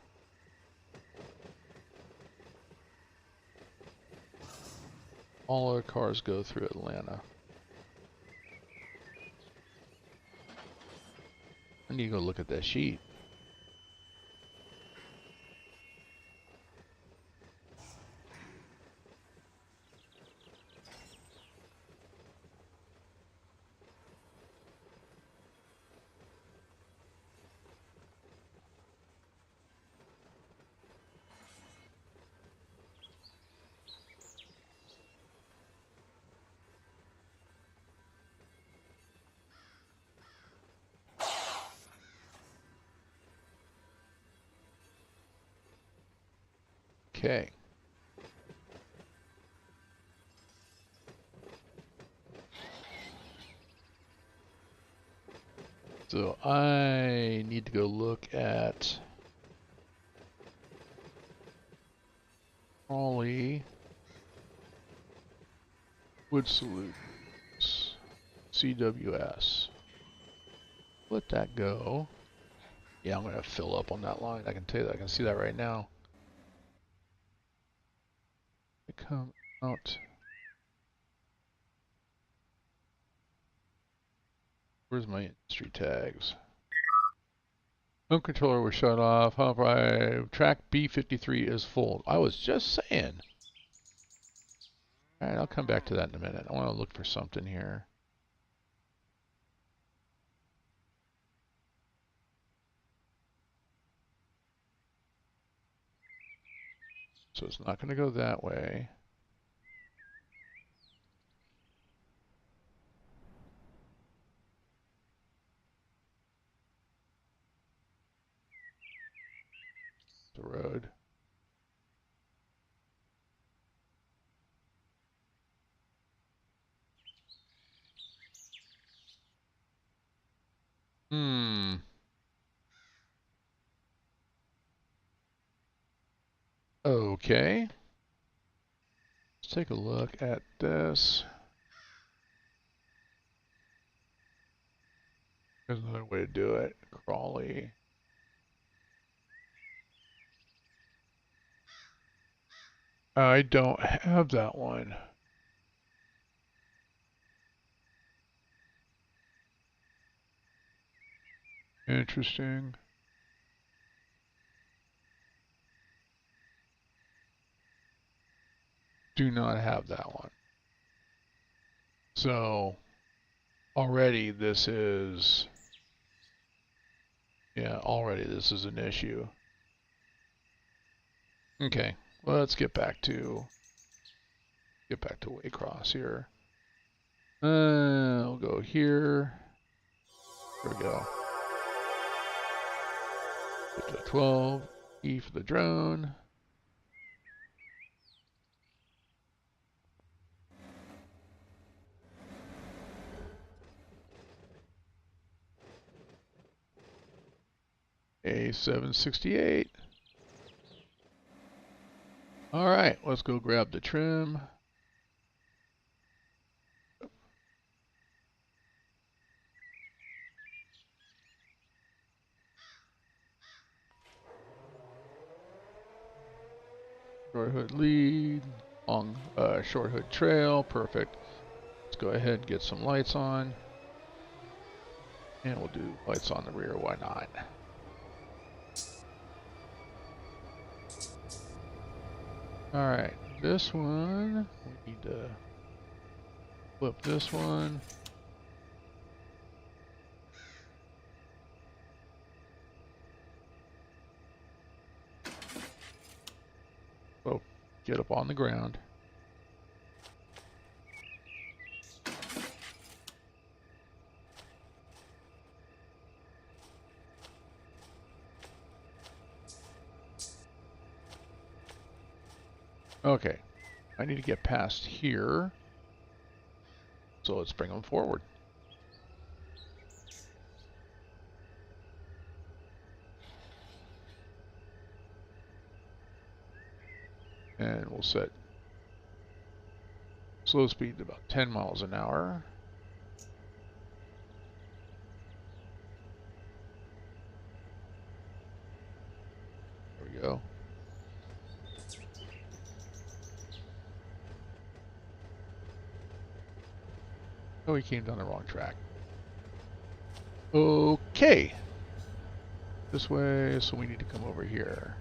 Speaker 1: all our cars go through Atlanta. I need to go look at that sheet. Okay. So I need to go look at Raleigh Wood Solutions, CWS. Let that go. Yeah, I'm going to fill up on that line. I can tell you that. I can see that right now. Come out. Where's my industry tags? Home controller was shut off. Hump right. Track B53 is full. I was just saying. Alright, I'll come back to that in a minute. I want to look for something here. So it's not going to go that way. The road. Okay. Let's take a look at this. There's another way to do it. Crawley. I don't have that one. Interesting. Do not have that one. So already this is, yeah, already this is an issue. Okay, well, let's get back to Waycross here. I'll go here. There we go. Get to 12. E for the drone. A768. All right, let's go grab the trim. Short hood lead, long short hood trail, perfect. Let's go ahead and get some lights on. And we'll do lights on the rear, why not? Alright, this one, we need to flip this one. Oh, get up on the ground. Okay, I need to get past here, so let's bring them forward. And we'll set slow speed to about 10 miles an hour. There we go. Oh, we came down the wrong track. Okay. This way, so we need to come over here.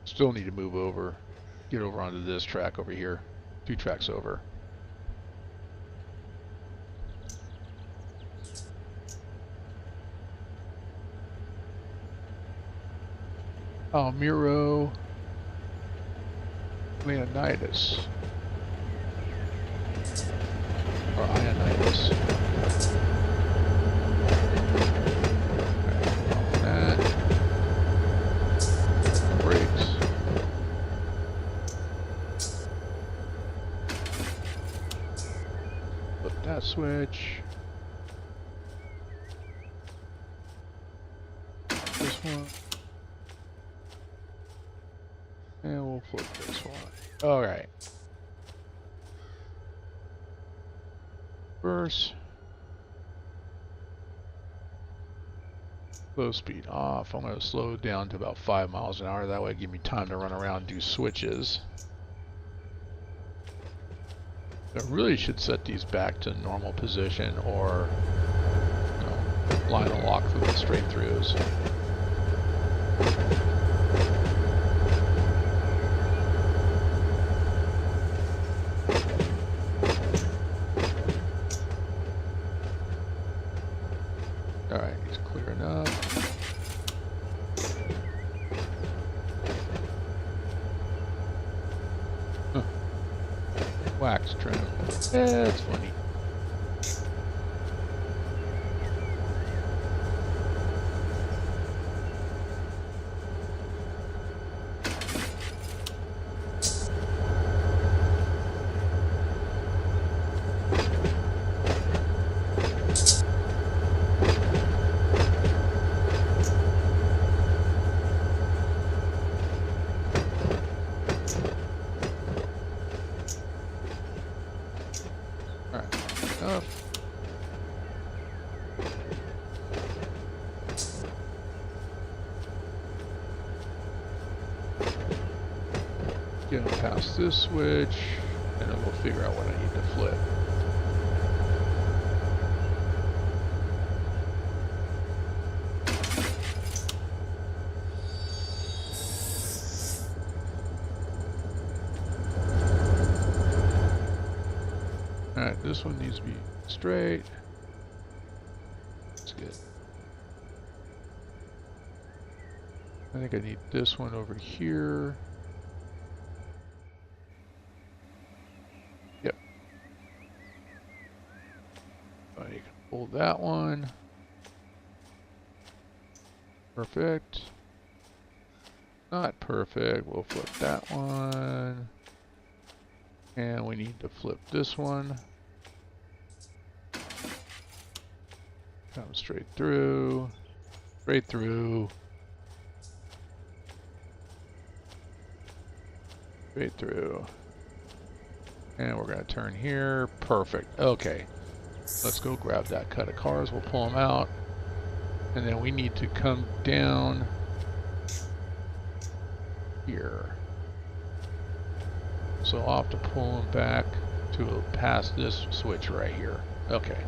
Speaker 1: Still need to move over, get over onto this track over here. 2 tracks over. Almiro Leonidas. Or Ionidas. That. Brakes. Flip that switch. This one. And we'll flip this one. Alright. Reverse. Slow speed off. I'm going to slow down to about 5 miles an hour. That way give me time to run around and do switches. I really should set these back to normal position or line and lock through the straight throughs. Alright, he's clear enough. Huh. Wax trim. Yeah, it's funny. Get them past this switch, and then we'll figure out what I need to flip. Alright, this one needs to be straight. That's good. I think I need this one over here. Yep. Oh, you can pull that one. Perfect. Not perfect. We'll flip that one. And we need to flip this one. Come straight through. Straight through. Straight through. And we're going to turn here. Perfect. Okay. Let's go grab that cut of cars. We'll pull them out. And then we need to come down here. So I'll have to pull them back to pass this switch right here. Okay.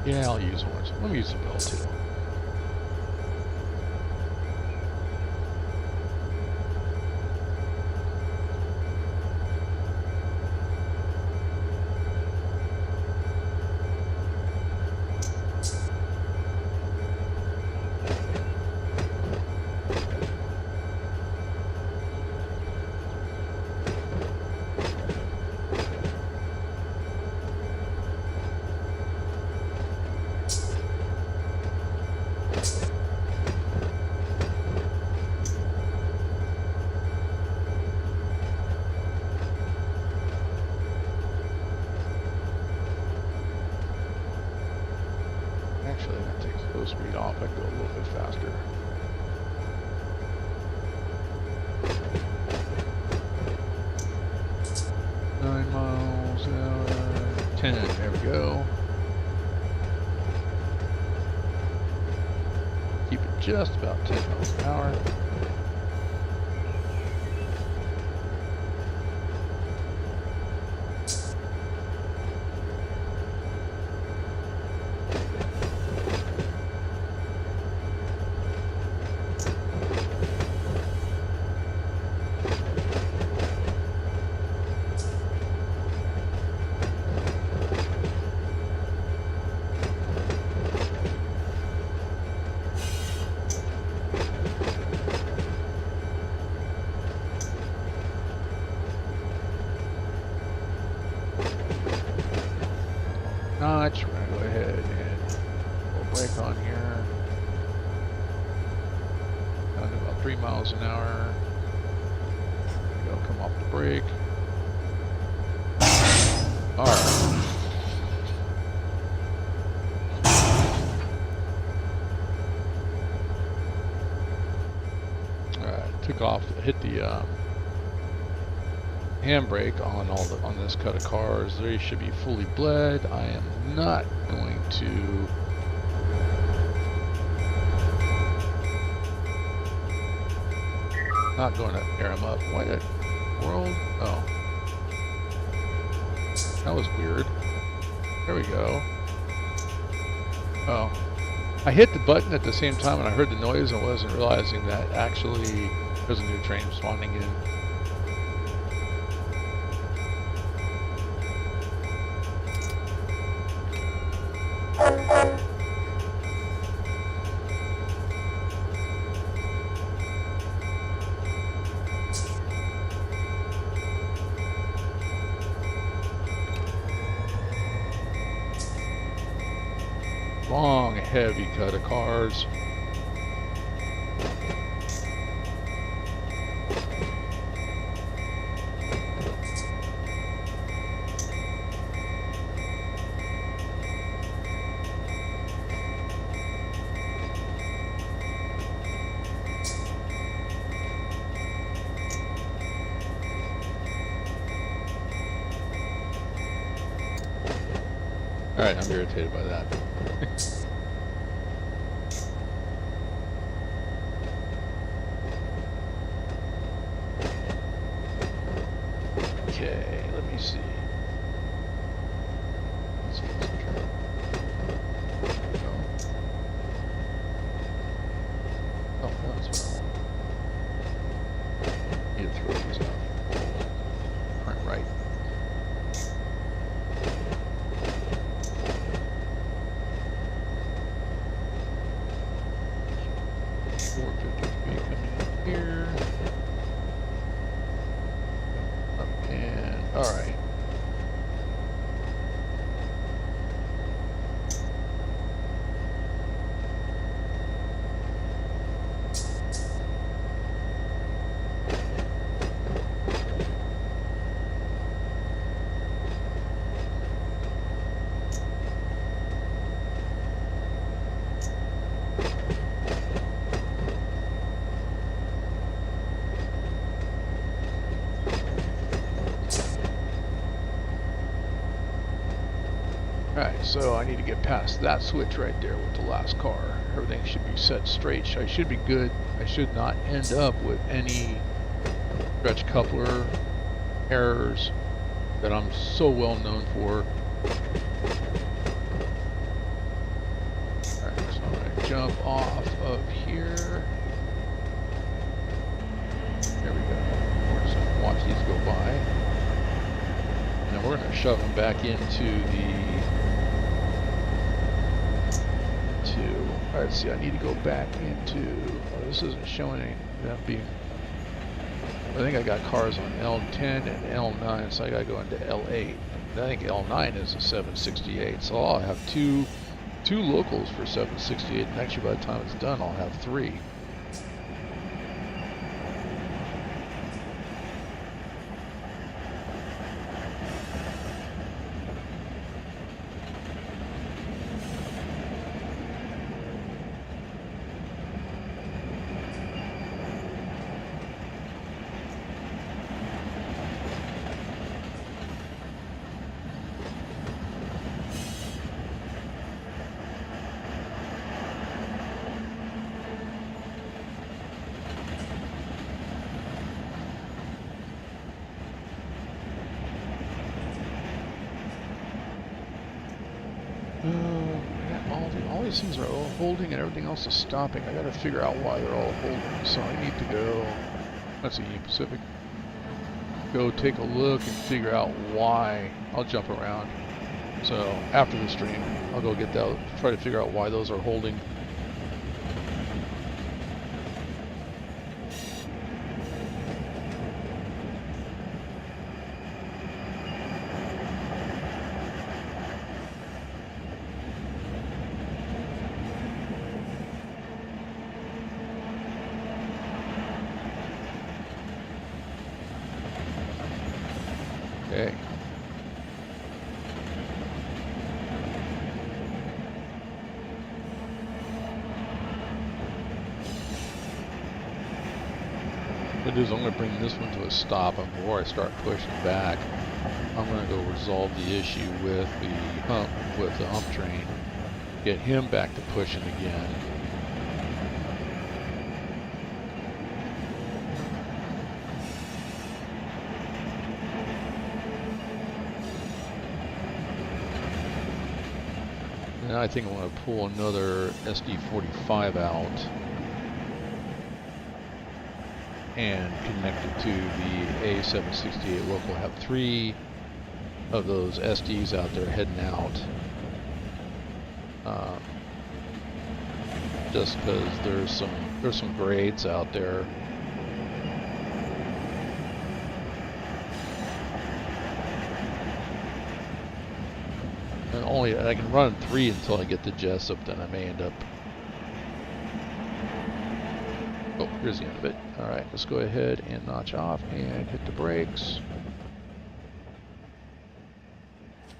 Speaker 1: Yeah, I'll use one. Let me use the bell too. Actually, that takes the speed off. I can go a little bit faster. Nine miles an hour. 10. There we go. Keep it just about 10 miles an hour. Notch. We're gonna go ahead and we'll brake on here. Down to about 3 miles an hour. Go come off the brake. Alright. Alright, took off, hit the handbrake on this cut of cars. They should be fully bled. I am not going to air them up. Why did world? Oh, that was weird. There we go. Oh, I hit the button at the same time and I heard the noise and wasn't realizing that actually there's a new train spawning in. Long, heavy cut of cars. All right, I'm irritated by that. Okay, let me see. Let's concentrate. No. Oh, no, that's what I want. Need to throw these out. Print right. Alright, so I need to get past that switch right there with the last car. Everything should be set straight. I should be good. I should not end up with any stretch coupler errors that I'm so well known for. Alright, so I'm going to jump off of here. There we go. We're just going to watch these go by. And then we're going to shove them back into the... Alright, let's see, I need to go back into... Oh, this isn't showing any them being... I think I got cars on L10 and L9, so I gotta go into L8. I think L9 is a 768, so I'll have two locals for 768, and actually by the time it's done, I'll have 3. All these things are all holding and everything else is stopping. I gotta figure out why they're all holding. So I need to go, let's see, Pacific, go take a look and figure out why. I'll jump around. So after the stream, I'll go get that, try to figure out why those are holding. Okay. What I do is I'm going to bring this one to a stop, and before I start pushing back, I'm going to go resolve the issue with the hump train, get him back to pushing again. And I think I'm going to pull another SD45 out and connect it to the A768 local. Have 3 of those SDs out there heading out. Just because there's some grades out there. And I can run 3 until I get to Jessup, then I may end up. Oh, here's the end of it. Alright, let's go ahead and notch off and hit the brakes.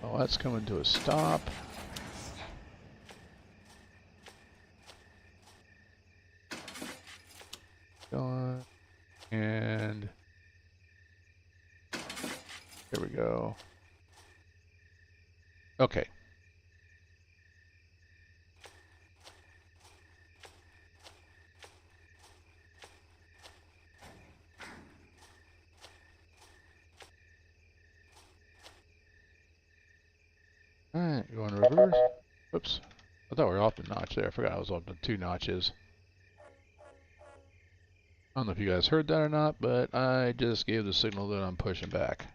Speaker 1: Oh, that's coming to a stop. Going. And there we go. Okay. Alright, going reverse. Oops. I thought we were off the notch there. I forgot I was off the 2 notches. I don't know if you guys heard that or not, but I just gave the signal that I'm pushing back.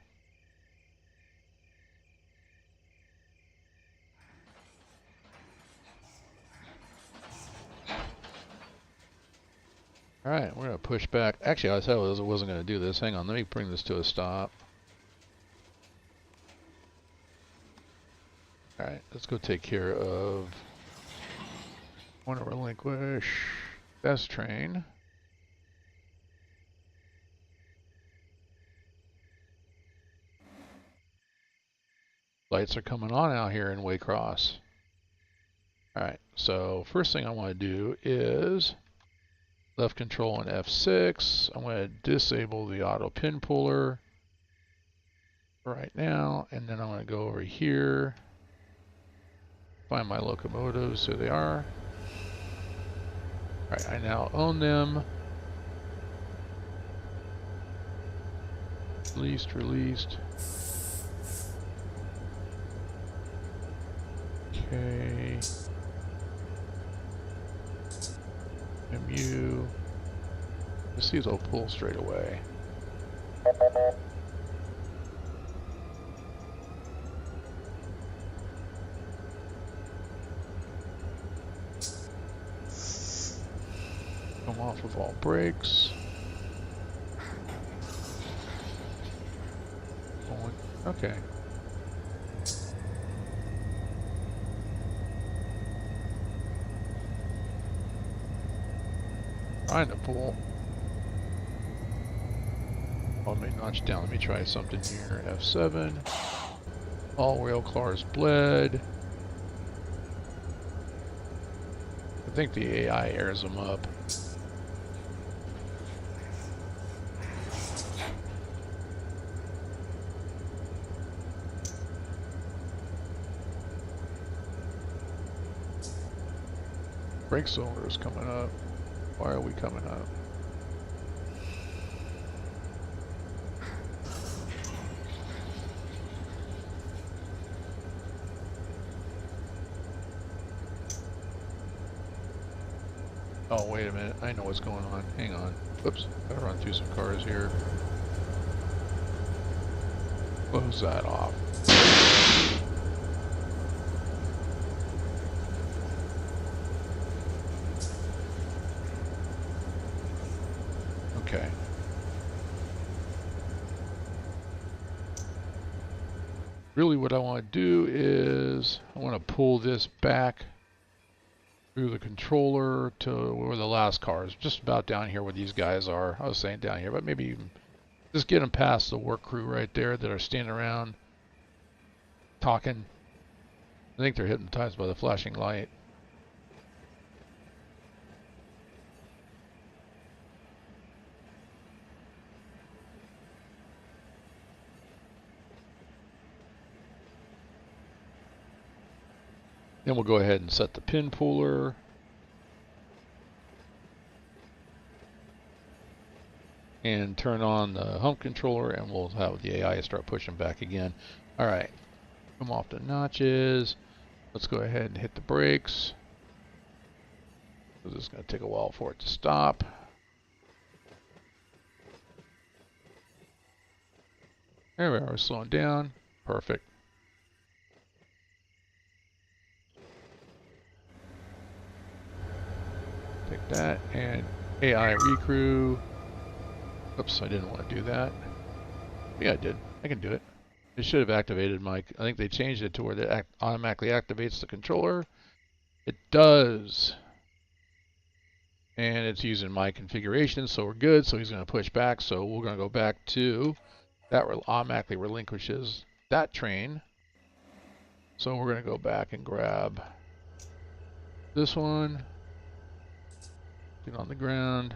Speaker 1: Alright, we're going to push back. Actually, I said I wasn't going to do this. Hang on, let me bring this to a stop. Alright, let's go take care of... want to relinquish best train. Lights are coming on out here in Waycross. Alright, so first thing I want to do is left control and F6. I'm going to disable the auto pin puller right now, and then I'm going to go over here Find my locomotives. Here they are. Alright, I now own them. Released. Okay. MU. Let's see if they'll pull straight away. Come off of all brakes. Okay. Trying to pull. Oh, let me notch down. Let me try something here. F7. All rail cars bled. I think the AI airs them up. Brake cylinder is coming up. Why are we coming up? Oh, wait a minute. I know what's going on. Hang on. Oops. Gotta run through some cars here. Close that off. Okay. Really what I want to do is I want to pull this back through the controller to where the last car is, just about down here where these guys are. I was saying down here, but maybe even just get them past the work crew right there that are standing around talking. I think they're hypnotized by the flashing light. Then we'll go ahead and set the pin puller. And turn on the hump controller, and we'll have the AI start pushing back again. All right, come off the notches. Let's go ahead and hit the brakes. This is going to take a while for it to stop. There we are, we're slowing down. Perfect. Take that and AI recrew. Oops, I didn't want to do that. Yeah, I did. I can do it. It should have activated my... I think they changed it to where it automatically activates the controller. It does. And it's using my configuration, so we're good. So he's going to push back. So we're going to go back to... That automatically relinquishes that train. So we're going to go back and grab this one. Get on the ground.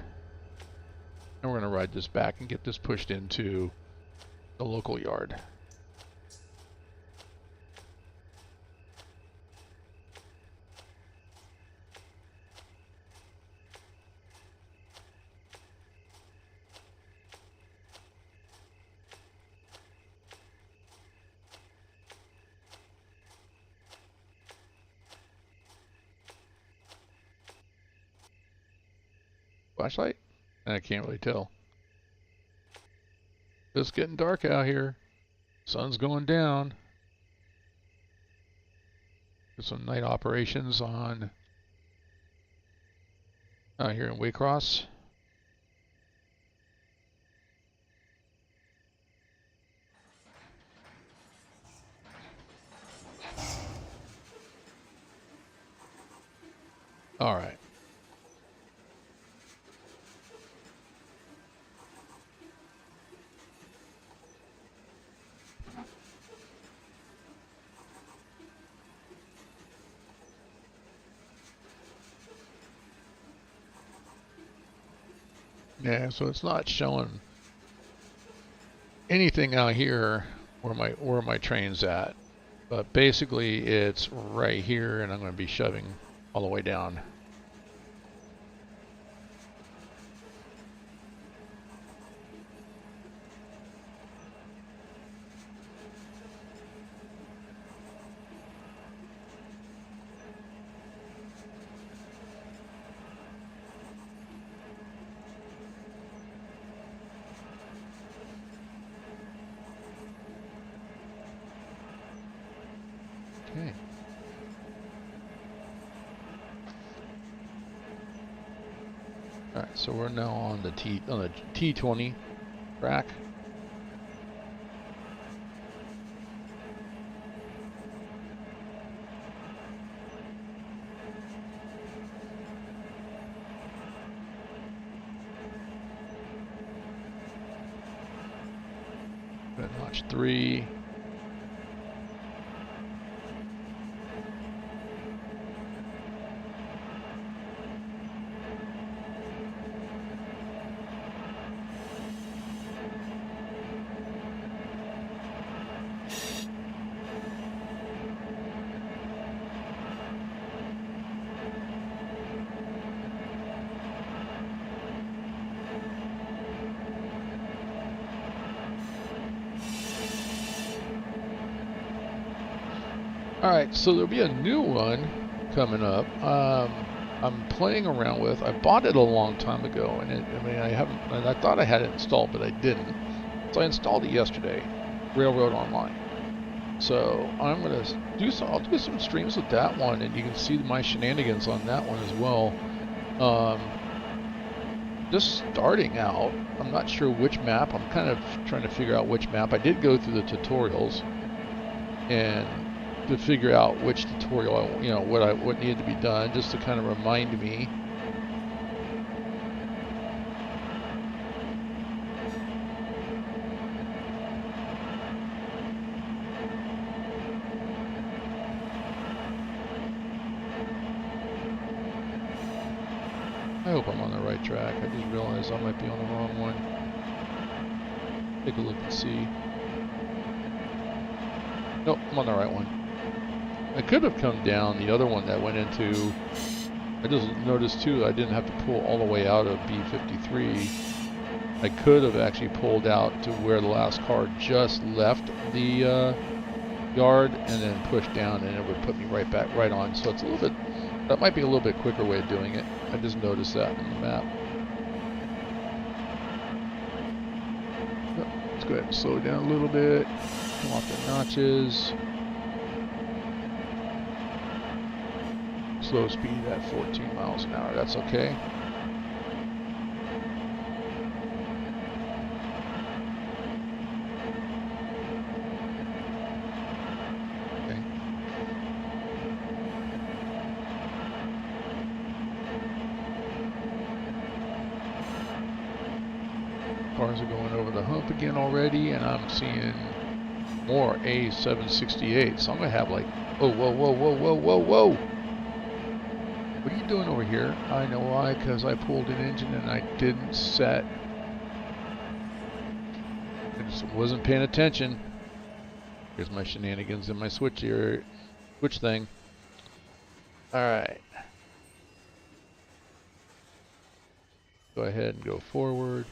Speaker 1: And we're going to ride this back and get this pushed into the local yard. Flashlight? I can't really tell. It's getting dark out here. Sun's going down. There's some night operations on here in Waycross. All right. Yeah, so it's not showing anything out here where my train's at. But basically it's right here, and I'm going to be shoving all the way down. Okay. All right, so we're now on the T20 track. Notch 3. Alright, so there'll be a new one coming up. I'm playing around with. I bought it a long time ago, and I thought I had it installed, but I didn't. So I installed it yesterday, Railroad Online. So I'm gonna I'll do some streams with that one, and you can see my shenanigans on that one as well. Just starting out, I'm not sure which map. I'm kind of trying to figure out which map. I did go through the tutorials and to figure out which tutorial, what needed to be done, just to kind of remind me. I hope I'm on the right track. I just realized I might be on the wrong one. Take a look and see. Nope, I'm on the right one. I could have come down the other one that went into, I just noticed too, I didn't have to pull all the way out of B53. I could have actually pulled out to where the last car just left the yard and then pushed down, and it would put me right on. So it's a little bit, that might be a little bit quicker way of doing it. I just noticed that on the map. Let's go ahead and slow down a little bit, come off the notches. Slow speed at 14 miles an hour, that's okay. Okay. Cars are going over the hump again already, and I'm seeing more A768. So I'm gonna have like, oh, whoa, whoa, whoa, whoa, whoa, whoa. What are you doing over here? I know why, because I pulled an engine and I didn't set. I just wasn't paying attention. Here's my shenanigans in my switch thing. Alright. Go ahead and go forward.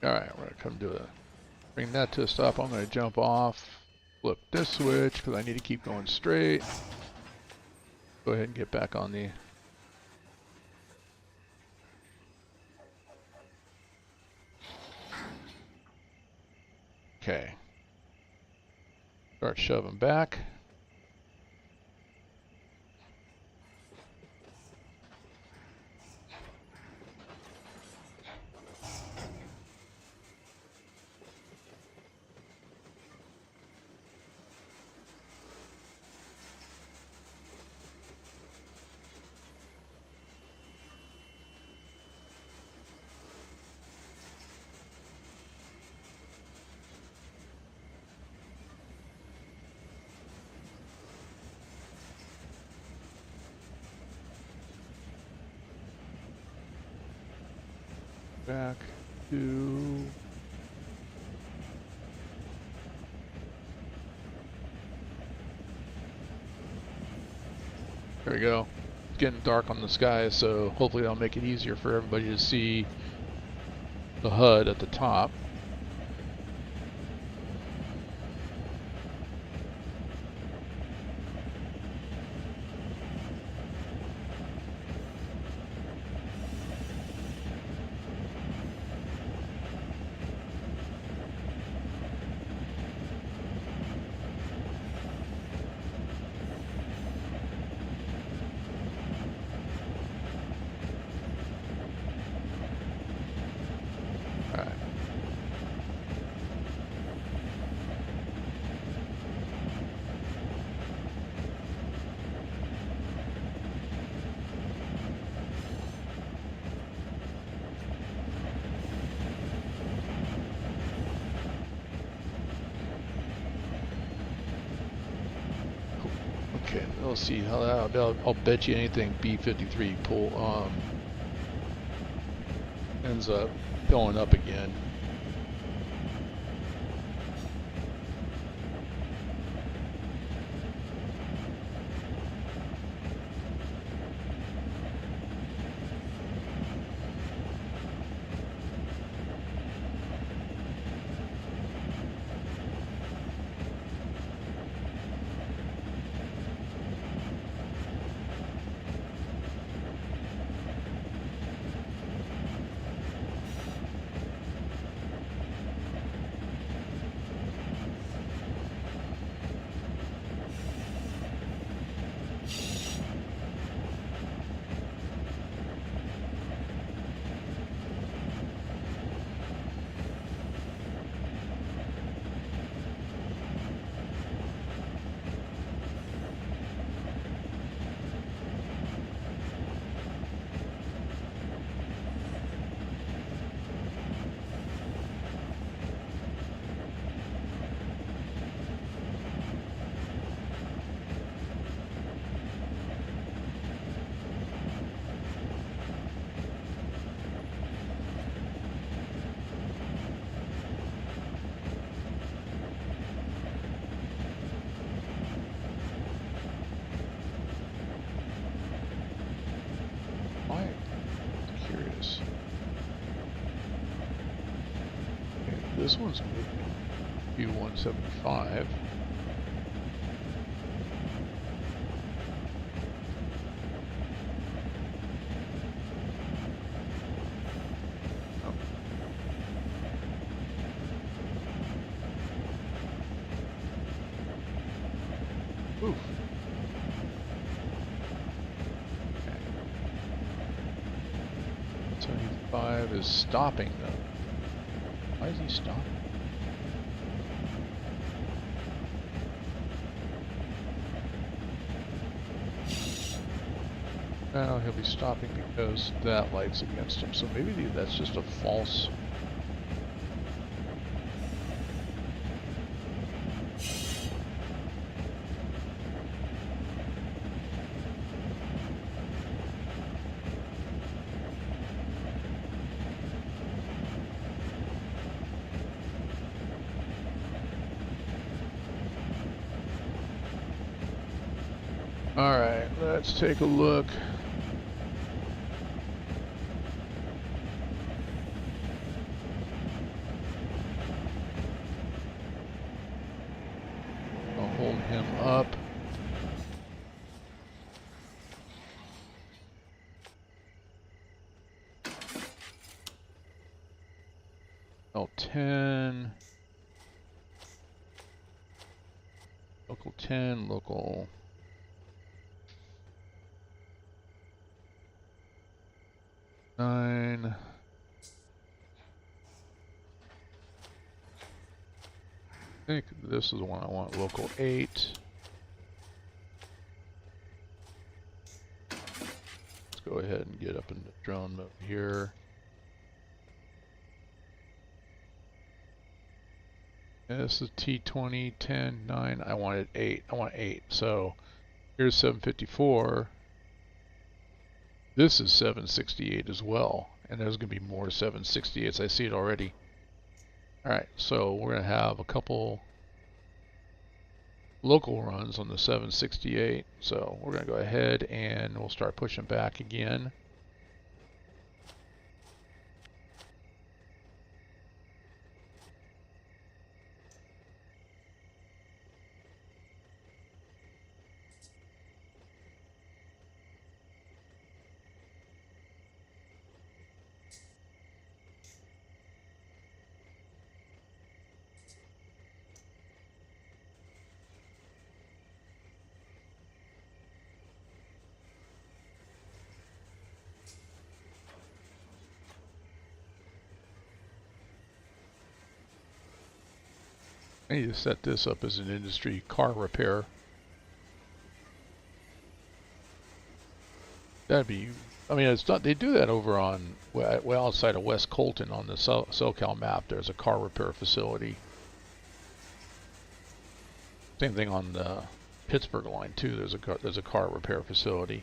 Speaker 1: Alright, we're going to bring that to a stop. I'm going to jump off, flip this switch because I need to keep going straight. Go ahead and get back on the... Okay. Start shoving back. Back to... There we go. It's getting dark on the sky, so hopefully that'll make it easier for everybody to see the HUD at the top. Okay, let's see how that. I'll bet you anything B53 pull ends up going up again. Curious. Okay, this one's moving. U175. Oof. 75 is stopping though. Why is he stopping? Now he'll be stopping because that light's against him. So maybe that's just a false. All right, let's take a look. I'll hold him up. L10. Local 10, local 9. I think this is the one I want, local 8. Let's go ahead and get up into drone mode here. And this is T20, 10, 9. I wanted 8. I want 8. So here's 754. This is 768 as well. And there's going to be more 768s. I see it already. Alright, so we're going to have a couple local runs on the 768. So we're going to go ahead and we'll start pushing back again. I need to set this up as an industry car repair. That'd be, I mean, it's not, they do that over on, well, outside of West Colton on the SoCal map. There's a car repair facility. Same thing on the Pittsburgh line too. There's a car repair facility.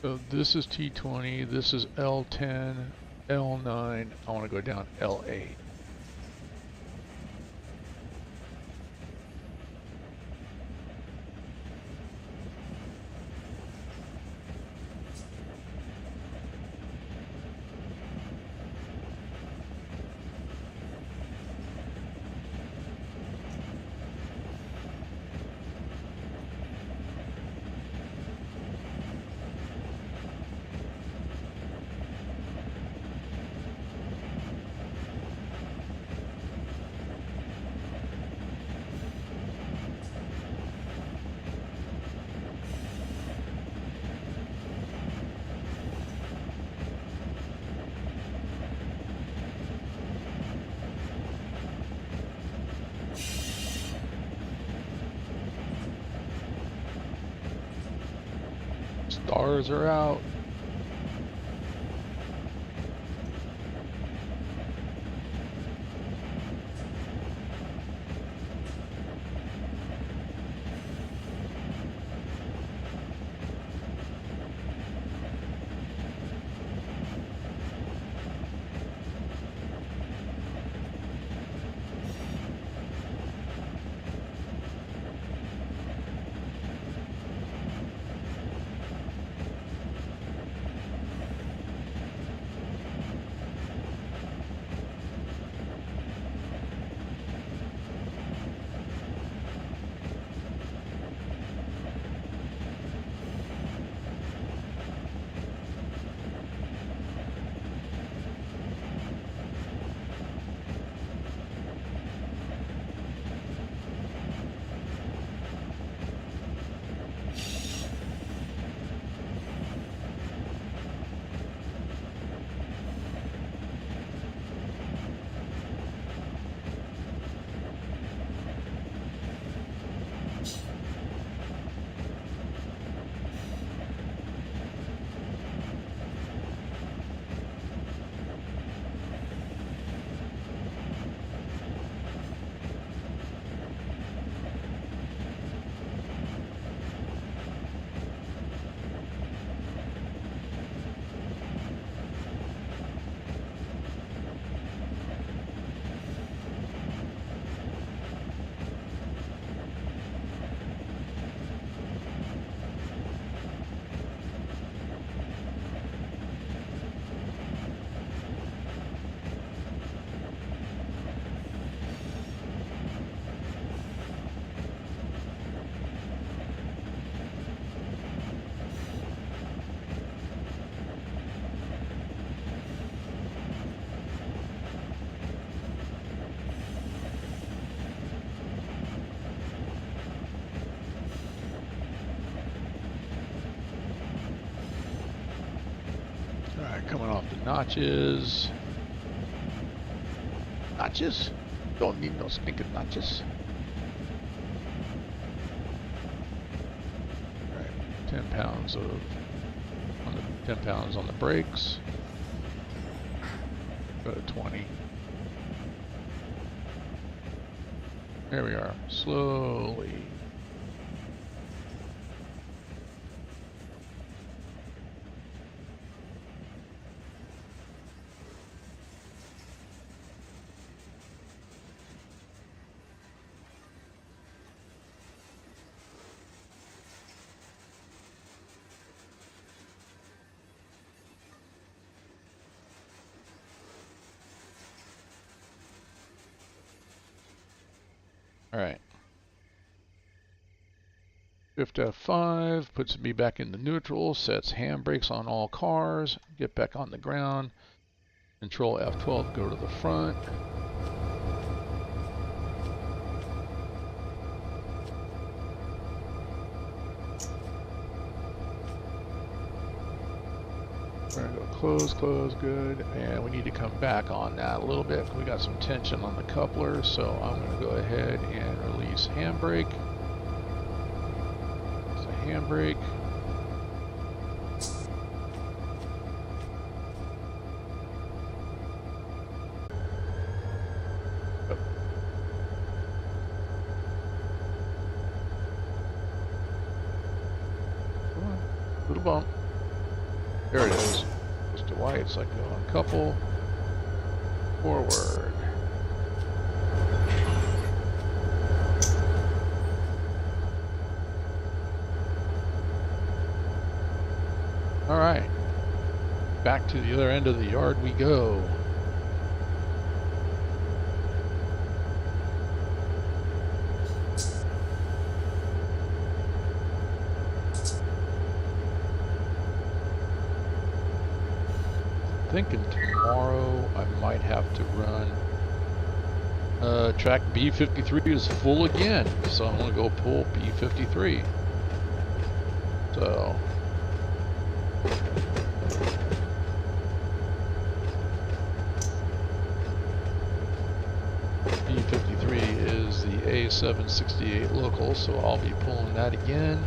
Speaker 1: So this is T20, this is L10, L9, I want to go down L8. Stars are out. coming off the notches. Notches? Don't need no stinking notches. Alright, 10 pounds of 10 pounds on the brakes. Go to 20. There we are. Slowly. All right. Shift F5 puts me back into neutral, sets handbrakes on all cars, get back on the ground. Control F12, go to the front. We're gonna go close, good. And we need to come back on that a little bit. We got some tension on the coupler, so I'm gonna go ahead and release handbrake. It's a handbrake. Come on, little bump. There it is. Just to white, it's like going couple. Forward. All right. Back to the other end of the yard we go. Thinking tomorrow I might have to run track B53 is full again, so I'm gonna go pull B53. So B53 is the A768 local, so I'll be pulling that again.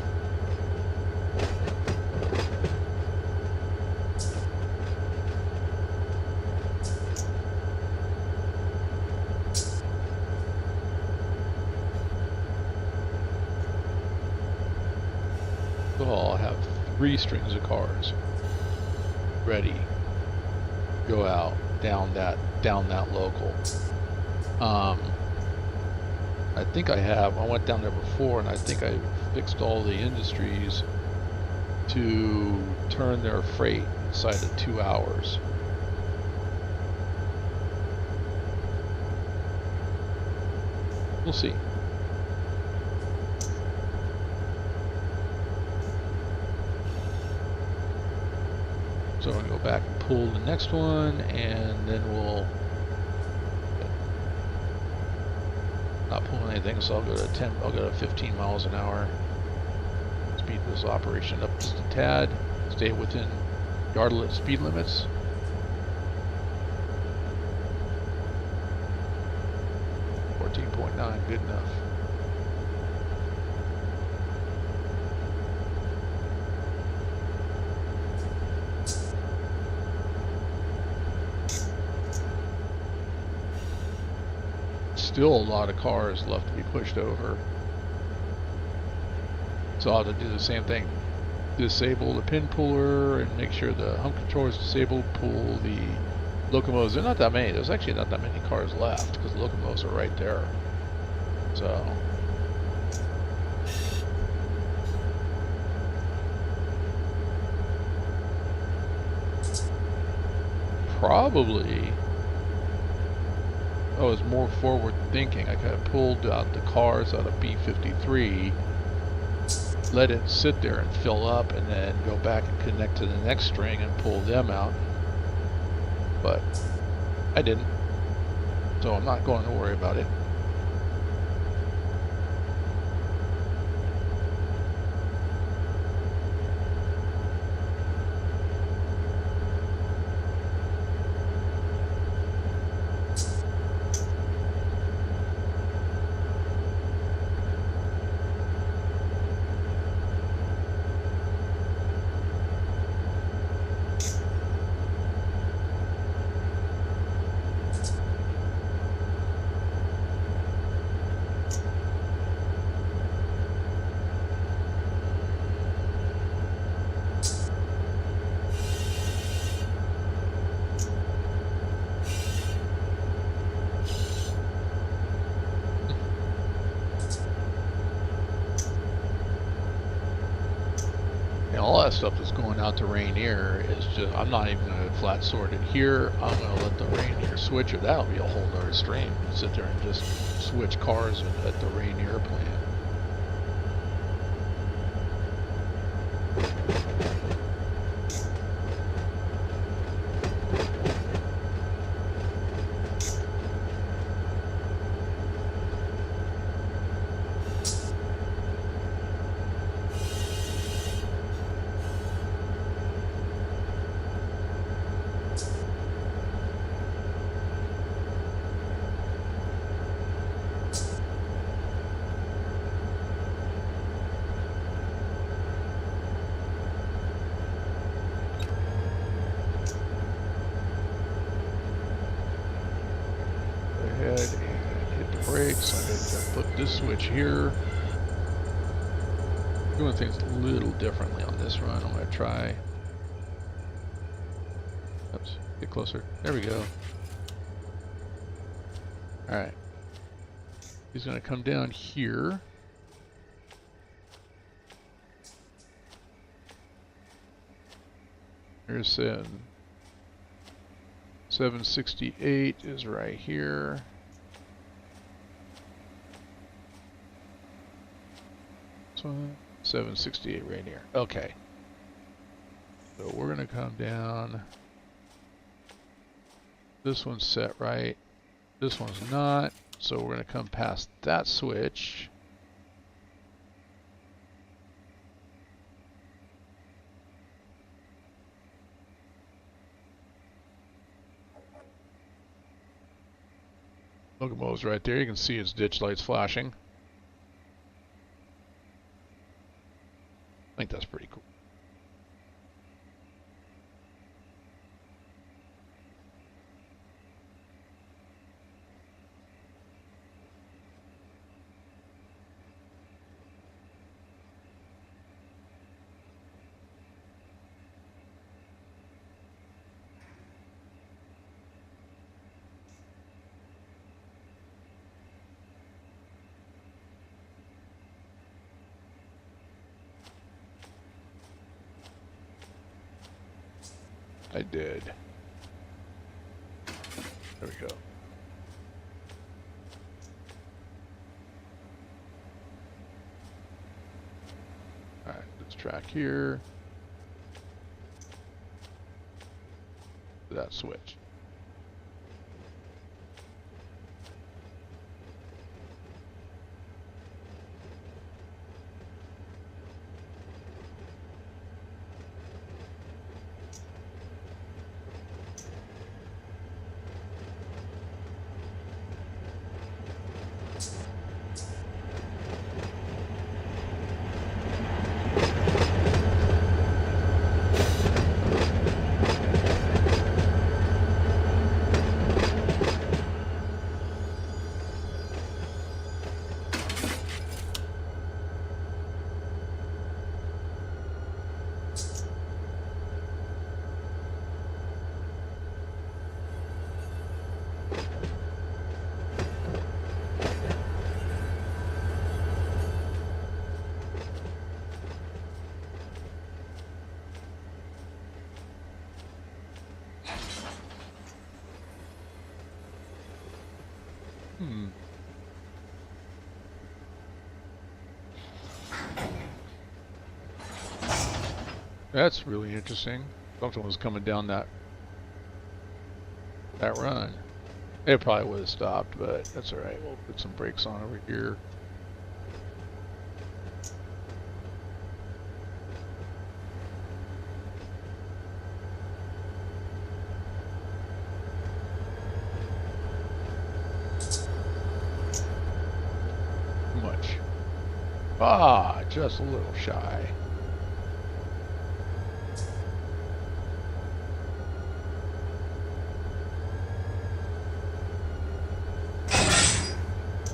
Speaker 1: So I'll have 3 strings of cars ready. Go out down that local. I think I went down there before, and I think I fixed all the industries to turn their freight inside of 2 hours. We'll see. So I'm going to go back and pull the next one, and then we'll not pull anything, so I'll go to 15 miles an hour. Speed this operation up just a tad. Stay within yard speed limits. .9, good enough. Still a lot of cars left to be pushed over. So I'll have to do the same thing. Disable the pin puller and make sure the hump controller is disabled. Pull the locomotives. There's not that many. There's actually not that many cars left because the locomotives are right there. So probably I was more forward thinking. I kind of pulled out the cars out of B53, let it sit there and fill up, and then go back and connect to the next string and pull them out. But I didn't, so I'm not going to worry about it. And all that stuff that's going out to Rainier is just, I'm not even going to flat sort it here. I'm going to let the Rainier switch it. That'll be a whole nother stream. Sit there and just switch cars at the Rainier plant. Brakes. I need to put this switch here. Doing things a little differently on this run. I'm going to try. Oops, get closer. There we go. Alright. He's going to come down here. Here's 768 is right here. 768 right here. Okay. So we're going to come down. This one's set right. This one's not. So we're going to come past that switch. Locomotive's right there. You can see its ditch lights flashing. I think that's pretty cool. I did. There we go. Alright, let's track here. That switch. That's really interesting. Something was coming down that run. It probably would have stopped, but that's all right. We'll put some brakes on over here. Too much. Ah, just a little shy.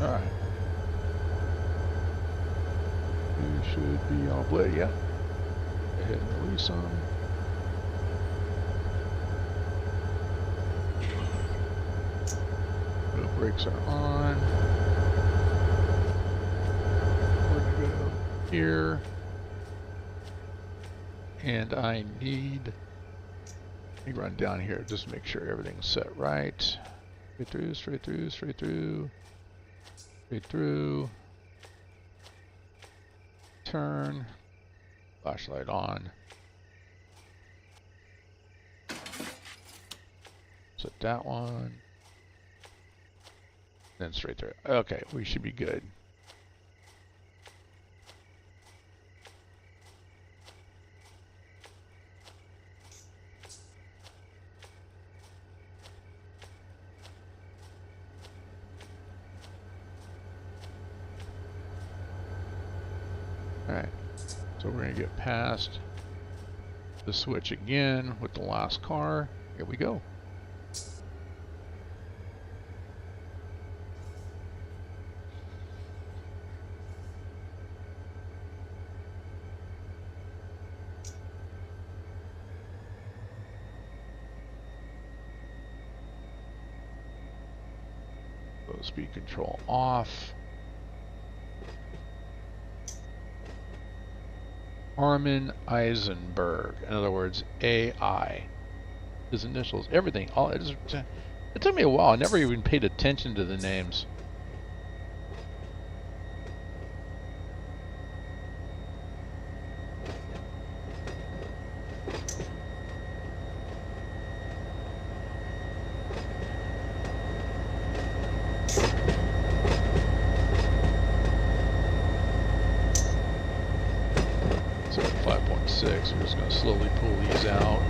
Speaker 1: Alright. You should be all blade, yeah. Go ahead and release them. The brakes are on. We're gonna go here. And I need, let me run down here just to make sure everything's set right. Straight through, straight through, straight through, straight through. Turn, flashlight on. Set that one. Then straight through. Okay, we should be good. Alright, so we're going to get past the switch again with the last car. Here we go. So speed control off. Armin Eisenberg, in other words, AI. His initials, everything. All it took me a while. I never even paid attention to the names. So 5.6. We're just going to slowly pull these out.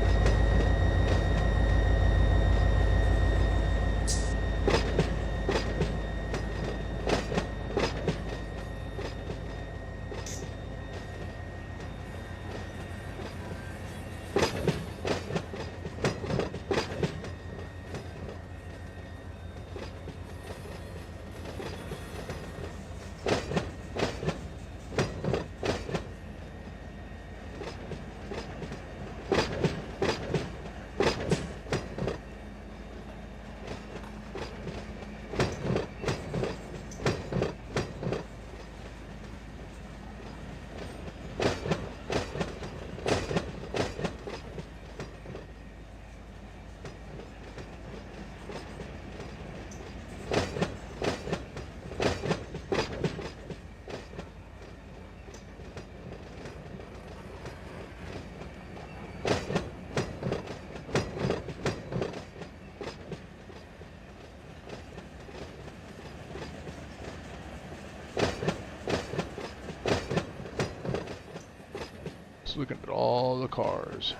Speaker 1: Looking at all the cars.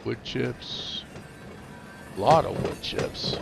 Speaker 1: Wood chips. A lot of wood chips.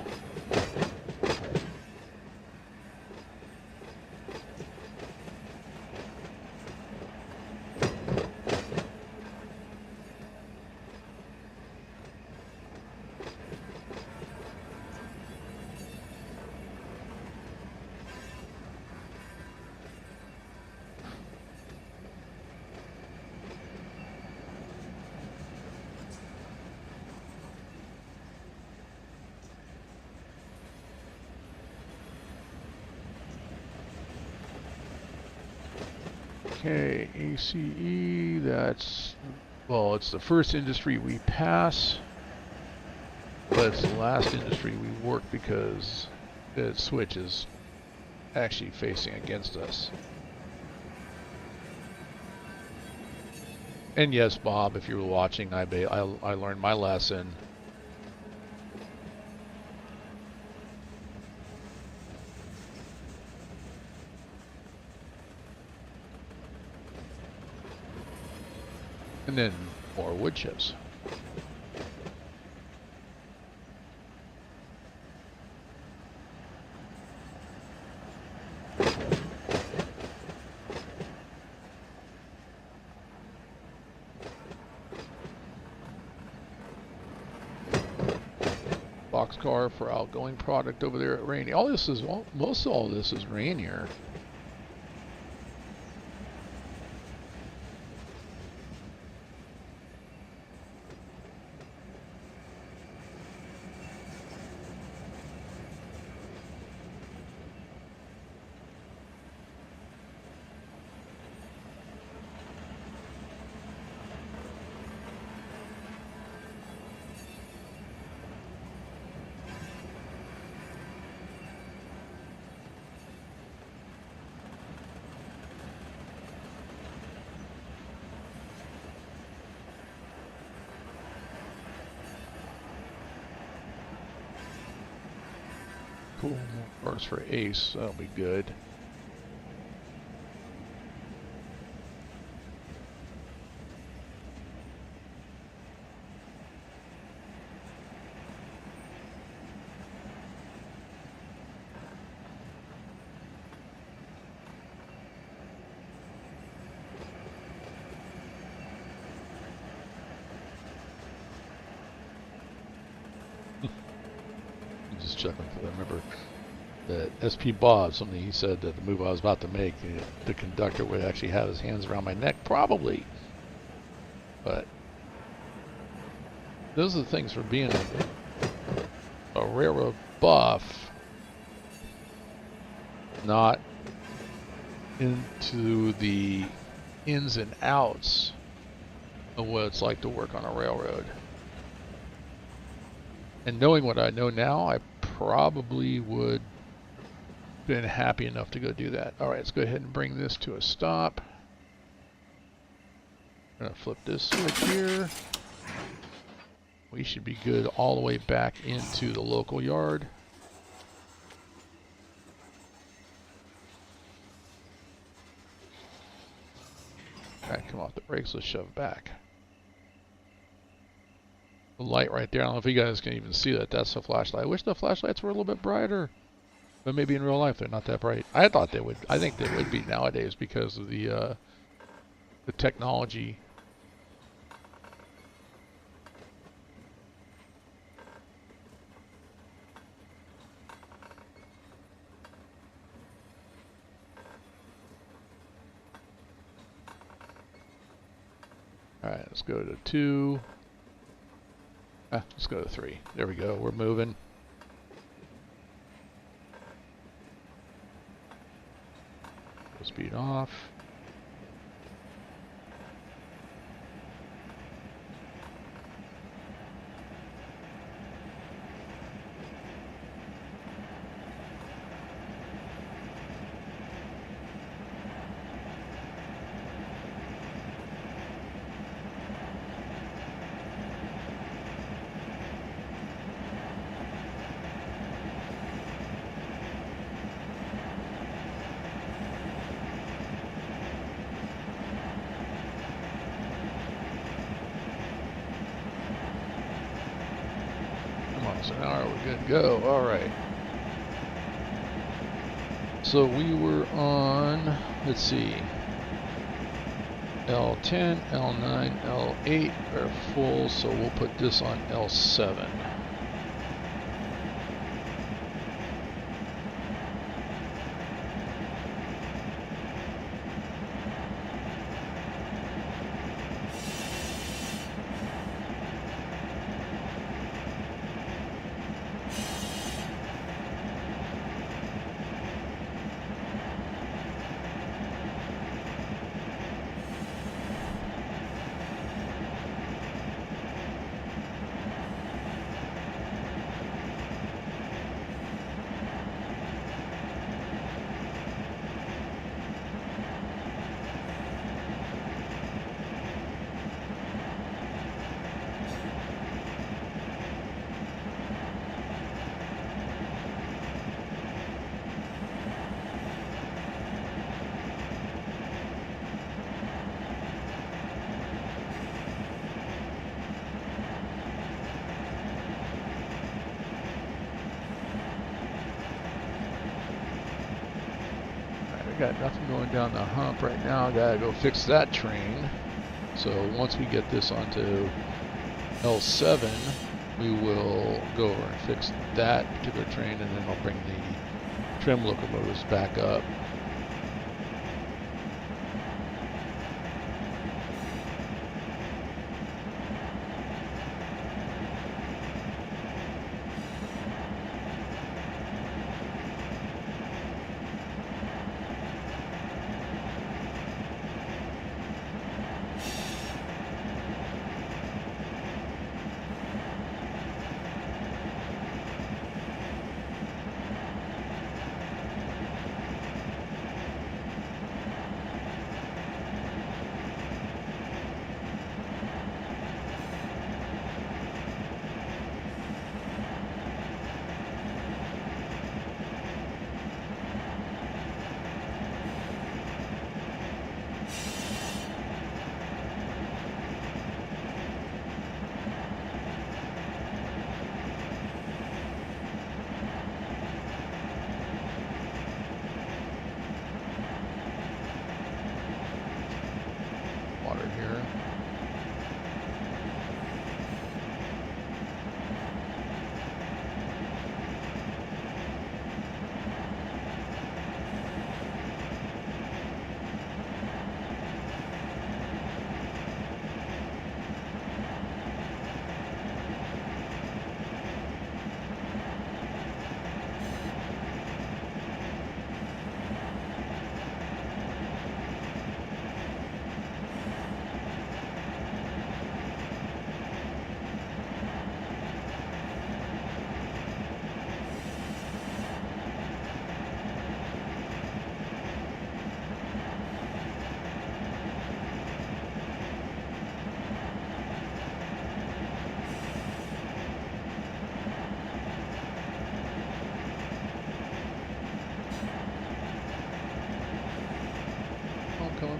Speaker 1: Okay, ACE, that's, well, it's the first industry we pass, but it's the last industry we work because the switch is actually facing against us. And yes, Bob, if you were watching, I learned my lesson. And then more wood chips. Boxcar for outgoing product over there at Rainy. All this is, most of all this is Rainier. Cool, more parts for Ace. That'll be good. Just chuckling because I remember that SP Bob, something he said that the move I was about to make, the conductor would actually have his hands around my neck, probably. But those are the things for being a railroad buff, not into the ins and outs of what it's like to work on a railroad. And knowing what I know now, I probably would have been happy enough to go do that. All right, let's go ahead and bring this to a stop. I'm going to flip this switch here. We should be good all the way back into the local yard. All right, come off the brakes, let's shove back. The light right there, I don't know if you guys can even see that. That's the flashlight. I wish the flashlights were a little bit brighter, but maybe in real life they're not that bright. I thought they would. I think they would be nowadays because of the technology. All right, let's go to 2. Let's go to 3. There we go. We're moving. Speed off. So now we're good to go. All right. So we were on, let's see, L10, L9, L8 are full, so we'll put this on L7. Got nothing going down the hump right now. Gotta go fix that train. So once we get this onto L7, we will go over and fix that particular train, and then I'll bring the trim locomotives back up.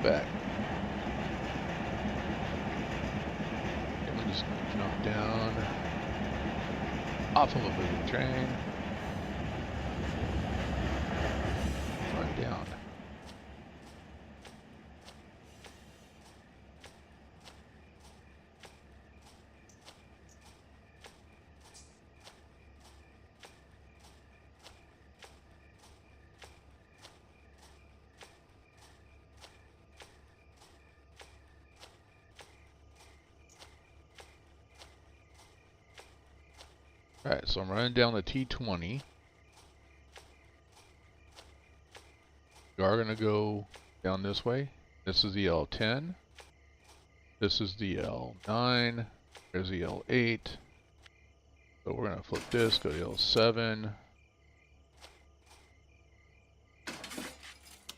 Speaker 1: back. I'm just gonna jump down off of a moving train. Run down. Alright, so I'm running down the T20. We are going to go down this way. This is the L10. This is the L9. There's the L8. So we're going to flip this, go to L7.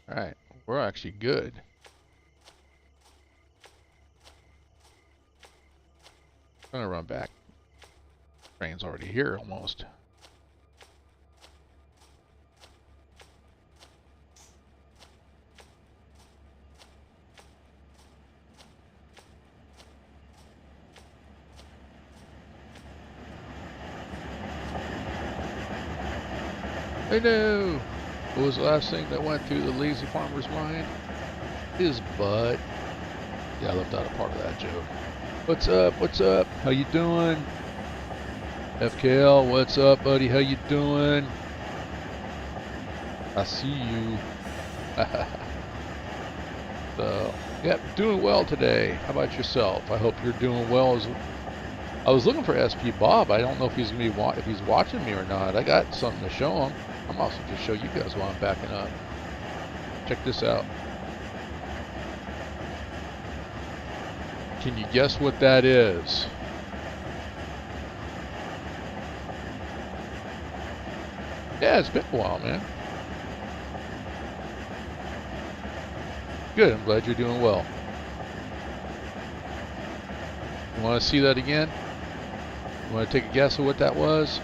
Speaker 1: Alright, we're actually good. I'm going to run back. Train's already here almost. I know. What was the last thing that went through the lazy farmer's mind? His butt. Yeah, I left out a part of that joke. What's up? What's up? How you doing? FKL, what's up, buddy? How you doing? I see you. So, yep, doing well today. How about yourself? I hope you're doing well. I was looking for SP Bob. I don't know if he's gonna be if he's watching me or not. I got something to show him. I'm also just show you guys while I'm backing up. Check this out. Can you guess what that is? Yeah, it's been a while, man. Good, I'm glad you're doing well. You want to see that again? You want to take a guess at what that was?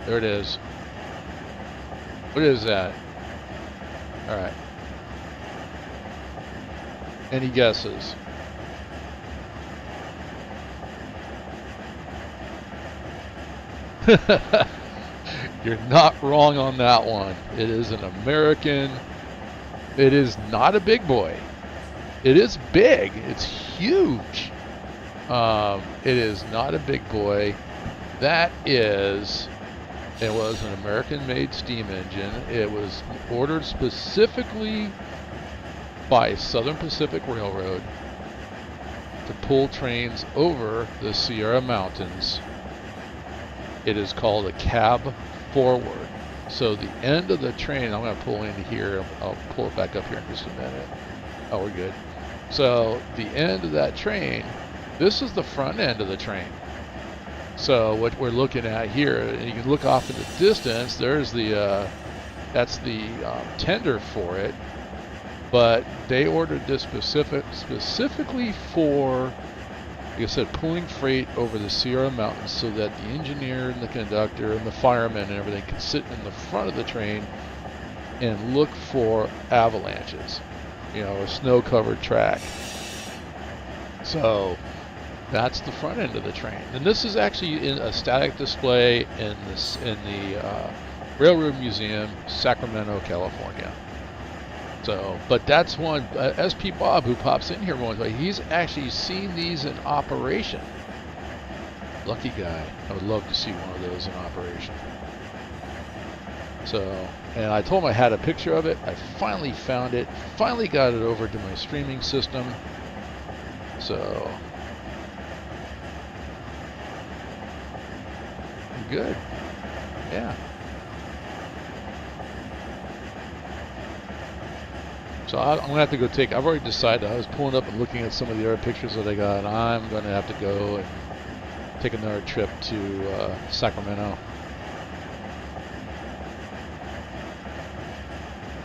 Speaker 1: There it is. What is that? Alright. Any guesses? You're not wrong on that one. It is an American. It is not a big boy. It is big. It's huge. It is not a big boy. That is, it was an American-made steam engine. It was ordered specifically by Southern Pacific Railroad to pull trains over the Sierra Mountains. It is called a cab forward. So the end of the train, I'm going to pull into here. I'll pull it back up here in just a minute. Oh, we're good. So the end of that train, this is the front end of the train. So what we're looking at here, and you can look off in the distance, there's the, that's the tender for it. But they ordered this specifically for, like I said, pulling freight over the Sierra Mountains so that the engineer and the conductor and the firemen and everything can sit in the front of the train and look for avalanches, you know, a snow-covered track. So that's the front end of the train. And this is actually in a static display in the Railroad Museum, Sacramento, California. So, but that's one, SP Bob, who pops in here once, he's actually seen these in operation. Lucky guy. I would love to see one of those in operation. So, and I told him I had a picture of it. I finally found it. Finally got it over to my streaming system. So, good. Yeah. So I'm going to have to go take, I've already decided, I was pulling up and looking at some of the other pictures that I got, and I'm going to have to go and take another trip to Sacramento.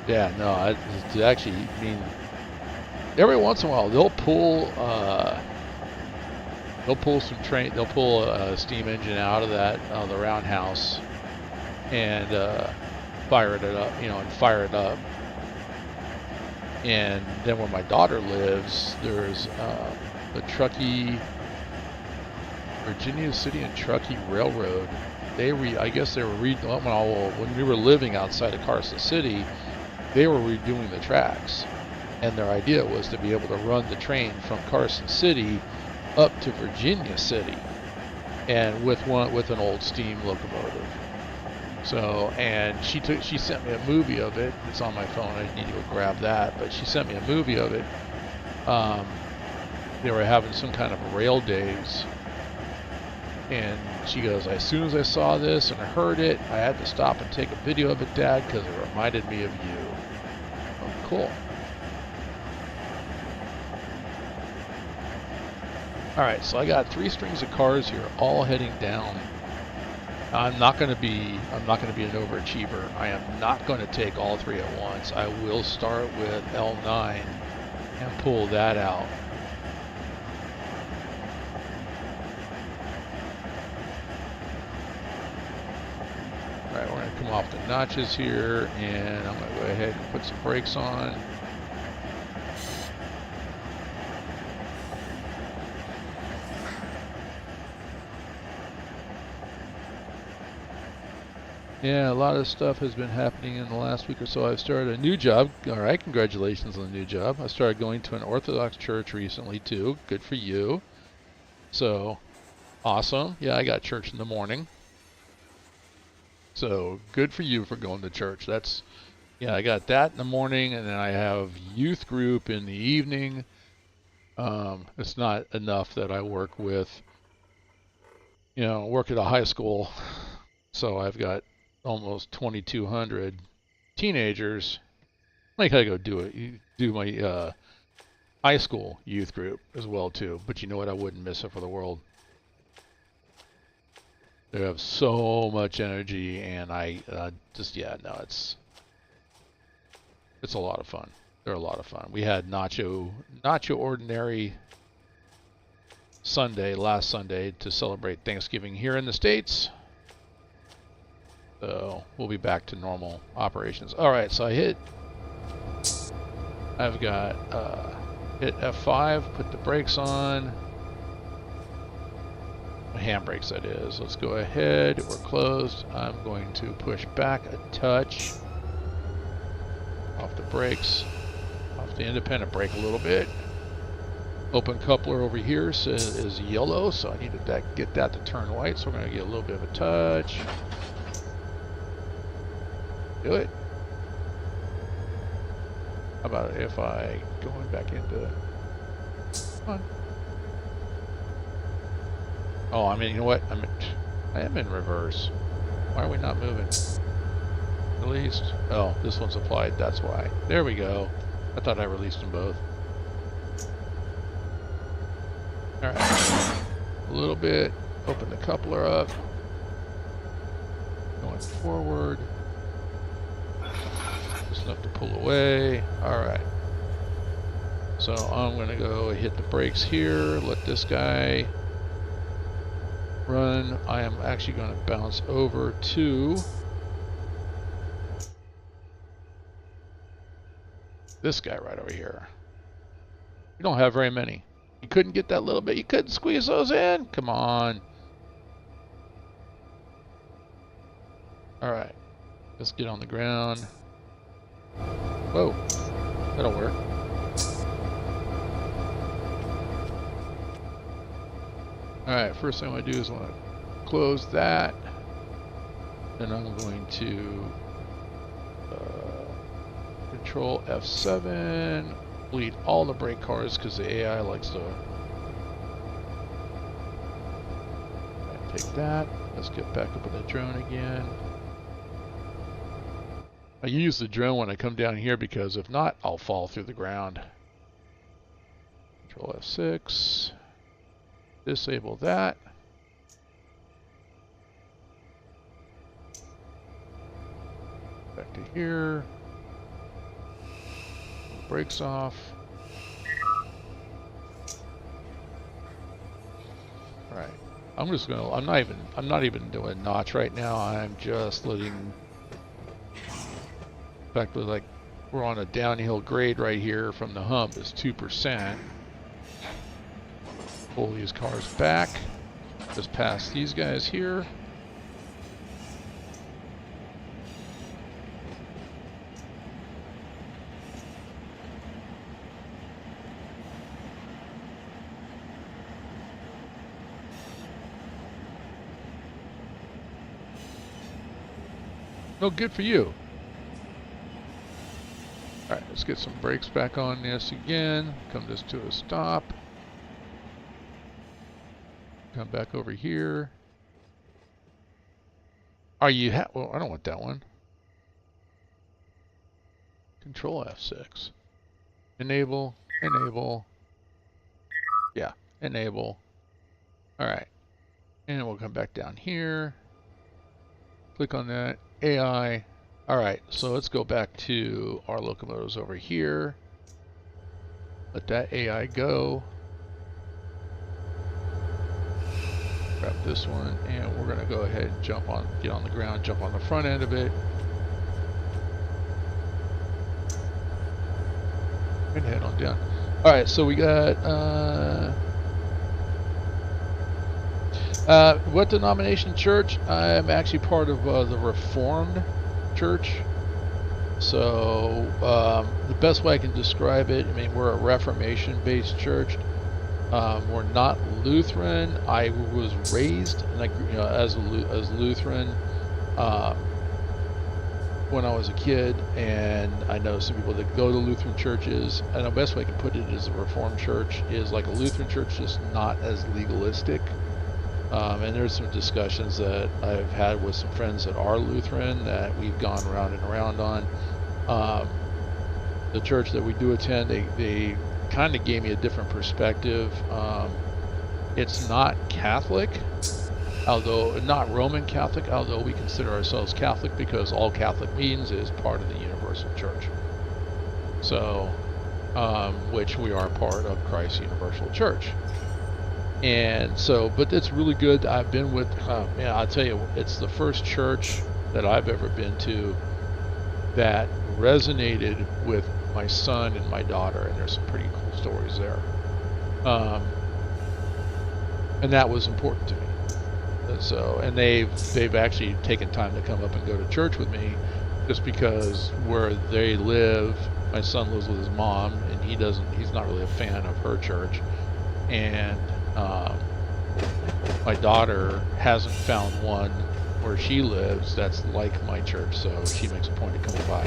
Speaker 1: Yeah, no, to actually, I mean, every once in a while they'll pull some train, they'll pull a steam engine out of that, the roundhouse, and fire it up, you know, and fire it up. And then where my daughter lives, there's the Virginia City and Truckee Railroad. I guess they were when we were living outside of Carson City, they were redoing the tracks. And their idea was to be able to run the train from Carson City up to Virginia City, and with an old steam locomotive. So, and she sent me a movie of it. It's on my phone. I need to go grab that. But she sent me a movie of it. They were having some kind of rail days, and she goes, as soon as I saw this and I heard it, I had to stop and take a video of it, Dad, because it reminded me of you. Oh, cool. All right, so I got 3 strings of cars here, all heading down. I'm not going to be an overachiever. I am not going to take all 3 at once. I will start with L9 and pull that out. All right, we're going to come off the notches here, and I'm going to go ahead and put some brakes on. Yeah, a lot of stuff has been happening in the last week or so. I've started a new job. All right, congratulations on the new job. I started going to an Orthodox church recently, too. Good for you. So, awesome. Yeah, I got church in the morning. So, good for you for going to church. Yeah, I got that in the morning, and then I have youth group in the evening. It's not enough that I work at a high school. So I've got almost 2,200 teenagers. I gotta go do my high school youth group as well too. But you know what? I wouldn't miss it for the world. They have so much energy, and it's a lot of fun. They're a lot of fun. We had Nacho Ordinary last Sunday to celebrate Thanksgiving here in the States. So we'll be back to normal operations. All right, so I've got hit F5, put the brakes on. Handbrakes, that is. Let's go ahead. We're closed. I'm going to push back a touch. Off the brakes. Off the independent brake a little bit. Open coupler over here is yellow, so I need to get that to turn white. So we're going to get a little bit of a touch. Do it. How about if I going back into... Come on. Oh, I mean, you know what? I am in reverse. Why are we not moving? Released. Oh, this one's applied. That's why. There we go. I thought I released them both. All right. A little bit. Open the coupler up. Going forward. Just enough to pull away. All right. So I'm going to go hit the brakes here. Let this guy run. I am actually going to bounce over to this guy right over here. You don't have very many. You couldn't get that little bit. You couldn't squeeze those in. Come on. All right. Let's get on the ground. Whoa. That'll work. All right. First thing I want to do is I want to close that. Then I'm going to Control F7. Delete all the brake cars because the AI likes to take that. Let's get back up with the drone again. I use the drone when I come down here because if not, I'll fall through the ground. Control F6. Disable that. Back to here. Brakes off. All right. I'm not even doing notch right now. I'm just letting. In fact, we're we're on a downhill grade right here from the hump is 2%. Pull these cars back. Just past these guys here. No, good for you. Alright, let's get some brakes back on this again. Come this to a stop. Come back over here. Are you well, I don't want that one. Control F6. Enable, enable. Yeah, enable. Alright. And we'll come back down here. Click on that. AI. Alright, so let's go back to our locomotives over here. Let that AI go. Grab this one, and we're going to go ahead and get on the ground, jump on the front end of it. And head on down. Alright, so we got, what denomination church? I'm actually part of the Reformed Church. So the best way I can describe it, I mean, we're a Reformation-based church. We're not Lutheran. I was raised, as Lutheran when I was a kid, and I know some people that go to Lutheran churches. And the best way I can put it is a Reformed church is like a Lutheran church, just not as legalistic. And there's some discussions that I've had with some friends that are Lutheran that we've gone around and around on. The church that we do attend, they kind of gave me a different perspective. It's not Catholic, although not Roman Catholic, although we consider ourselves Catholic because all Catholic means is part of the Universal Church. So, which we are part of Christ's Universal Church. And so, but it's really good. I've been with, I'll tell you, it's the first church that I've ever been to that resonated with my son and my daughter, and there's some pretty cool stories there. And that was important to me. And so, and they've actually taken time to come up and go to church with me, just because where they live, my son lives with his mom, and he's not really a fan of her church, and my daughter hasn't found one where she lives that's like my church, so she makes a point of coming by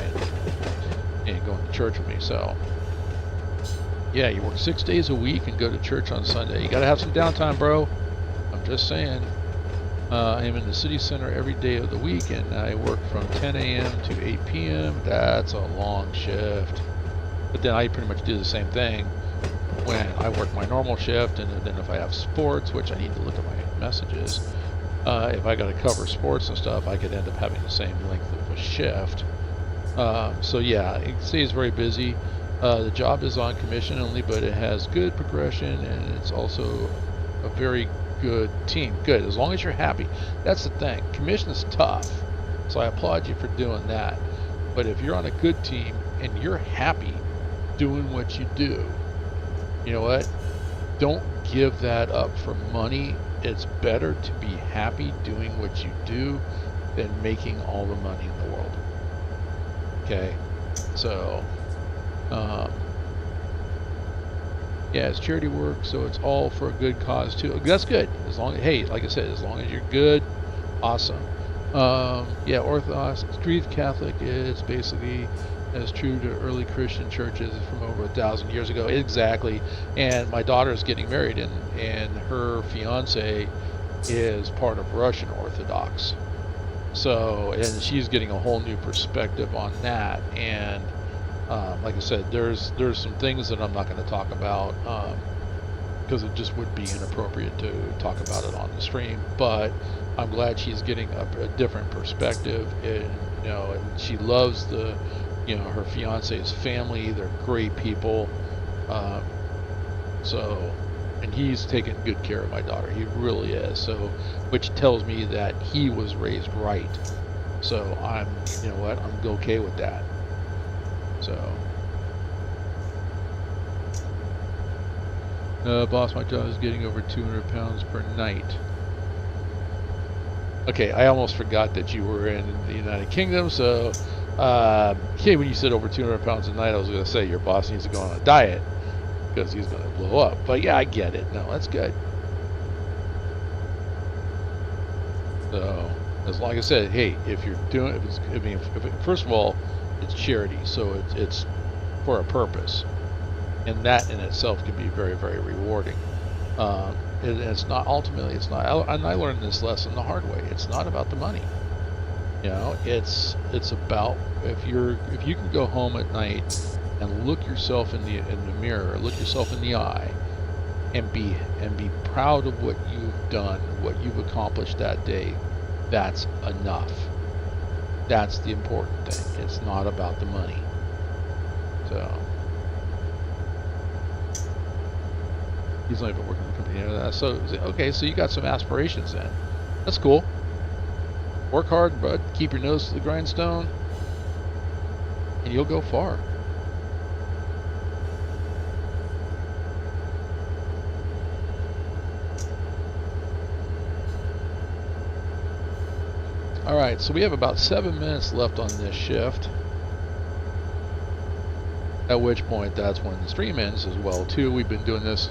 Speaker 1: and going to church with me. So yeah, you work 6 days a week and go to church on Sunday. You gotta have some downtime, bro. I'm just saying. I'm in the city center every day of the week, and I work from 10 a.m. to 8 p.m. That's a long shift. But then I pretty much do the same thing when I work my normal shift, and then if I have sports, which I need to look at my messages, if I got to cover sports and stuff, I could end up having the same length of a shift. So yeah, it stays very busy. The job is on commission only, but it has good progression, and it's also a very good team. Good, as long as you're happy. That's the thing. Commission is tough, so I applaud you for doing that. But if you're on a good team and you're happy doing what you do, you know what? Don't give that up for money. It's better to be happy doing what you do than making all the money in the world. Okay? So, yeah, it's charity work, so it's all for a good cause too. That's good. As long as, hey, like I said, as long as you're good, awesome. Yeah, Orthodox, Greek Catholic is basically as true to early Christian churches from over 1,000 years ago. Exactly. And my daughter is getting married, and her fiance is part of Russian Orthodox. So, and she's getting a whole new perspective on that. And like I said, there's some things that I'm not going to talk about because it just would be inappropriate to talk about it on the stream. But I'm glad she's getting a different perspective, and and she loves her fiance's family. They're great people. So, and he's taking good care of my daughter. He really is. So, which tells me that he was raised right. So I'm okay with that. So, boss, my job is getting over 200 pounds per night. Okay, I almost forgot that you were in the United Kingdom, so okay, when you said over 200 pounds a night, I was going to say your boss needs to go on a diet because he's going to blow up. But yeah, I get it. No, that's good. So, as like I said, hey, if you're doing, if it's, I mean, first of all, it's charity, so it's for a purpose, and that in itself can be very, very rewarding. It's not ultimately, it's not, and I learned this lesson the hard way. It's not about the money. You know, it's about if you can go home at night and look yourself in the mirror, look yourself in the eye, and be proud of what you've done, what you've accomplished that day. That's enough. That's the important thing. It's not about the money. So he's not even working in the company. So okay, so you got some aspirations then. That's cool. Work hard, bud. Keep your nose to the grindstone, and you'll go far. All right, so we have about 7 minutes left on this shift. At which point, that's when the stream ends as well, too. We've been doing this.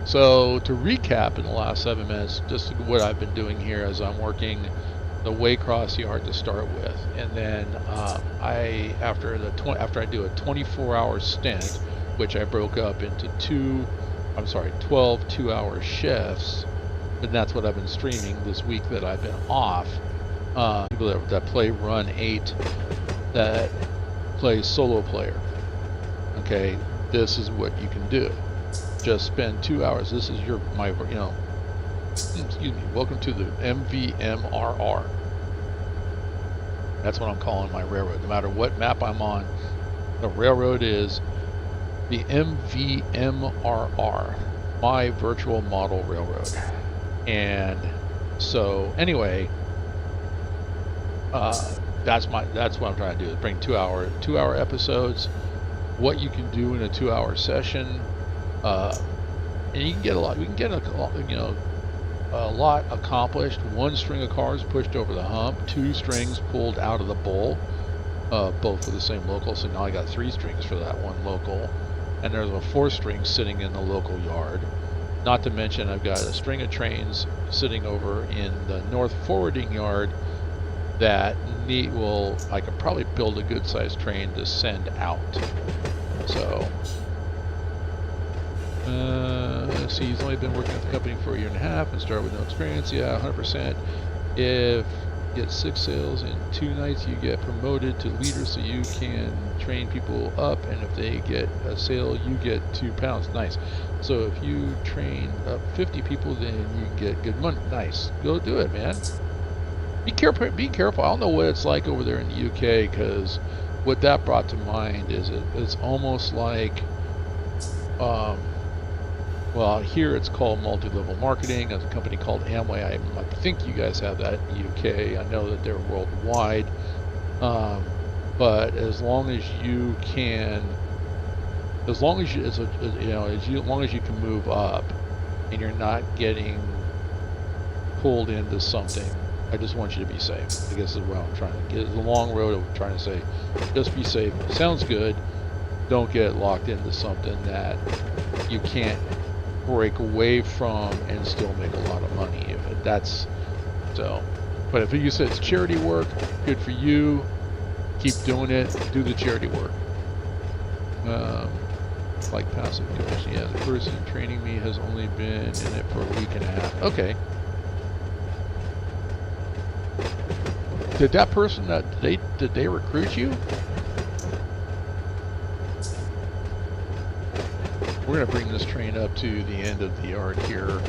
Speaker 1: So to recap, in the last 7 minutes, just what I've been doing here is I'm working the Waycross yard to start with, and then after I do a 24-hour stint, which I broke up into 12 2-hour shifts, and that's what I've been streaming this week that I've been off. People that play Run8, that play solo player. Okay, this is what you can do. Just spend 2 hours. This is excuse me, welcome to the MVMRR. That's what I'm calling my railroad. No matter what map I'm on, the railroad is the MVMRR, my virtual model railroad. And so anyway, that's what I'm trying to do, is bring 2 hour episodes, what you can do in a 2-hour session, and you can get a lot. We can get a lot accomplished. 1 string of cars pushed over the hump, 2 strings pulled out of the bowl, both for the same local. So now I got 3 strings for that one local, and there's a 4th string sitting in the local yard. Not to mention I've got a string of trains sitting over in the north forwarding yard that I could probably build a good sized train to send out. So let's see, he's only been working at the company for 1.5 years and started with no experience. Yeah, 100%. If you get 6 sales in 2 nights, you get promoted to leader, so you can train people up, and if they get a sale, you get 2 pounds. Nice. So if you train up 50 people, then you can get good money. Nice. Go do it, man. Be careful. I don't know what it's like over there in the UK, because what that brought to mind is it's almost like, well, here it's called multi-level marketing. There's a company called Amway. I think you guys have that in the UK. I know that they're worldwide. But as long as you can, as long as you can move up, and you're not getting pulled into something, I just want you to be safe. I guess is what I'm trying to get. The long road of trying to say, just be safe. Sounds good. Don't get locked into something that you can't break away from and still make a lot of money. That's so. But if you said it's charity work, good for you. Keep doing it. Do the charity work. Like passive commission. Yeah, the person training me has only been in it for 1.5 weeks. Okay. Did that person did they recruit you? We're gonna bring this train up to the end of the yard here,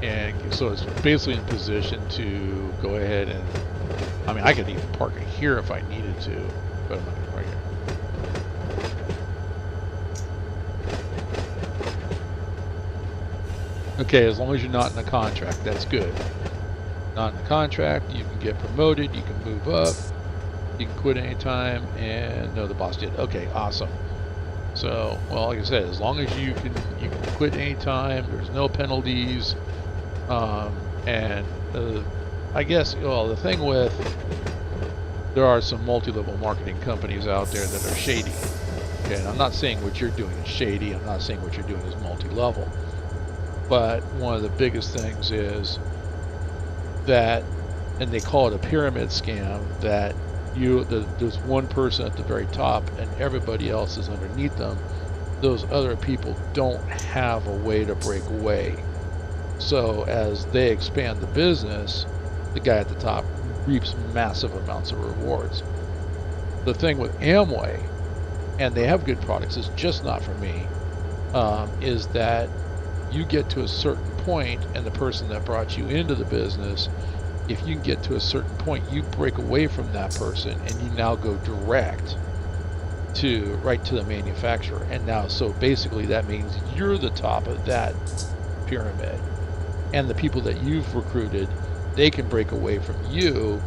Speaker 1: and so it's basically in position to go ahead and, I mean, I could even park it here if I needed to, but I'm not gonna park here. Okay, as long as you're not in a contract, that's good. Not in a contract, you can get promoted, you can move up. You can quit anytime, and no, the boss did. Okay, awesome. So, well, like I said, as long as you can quit anytime. There's no penalties, and I guess, well, the thing with, there are some multi-level marketing companies out there that are shady. Okay, and I'm not saying what you're doing is shady. I'm not saying what you're doing is multi-level. But one of the biggest things is that, and they call it a pyramid scam, that there's one person at the very top and everybody else is underneath them. Those other people don't have a way to break away. So as they expand the business, the guy at the top reaps massive amounts of rewards. The thing with Amway, and they have good products, it's just not for me, is that you get to a certain point, and the person that brought you into the business, if you can get to a certain point, you break away from that person and you now go direct right to the manufacturer. And now, so basically that means you're the top of that pyramid, and the people that you've recruited, they can break away from you.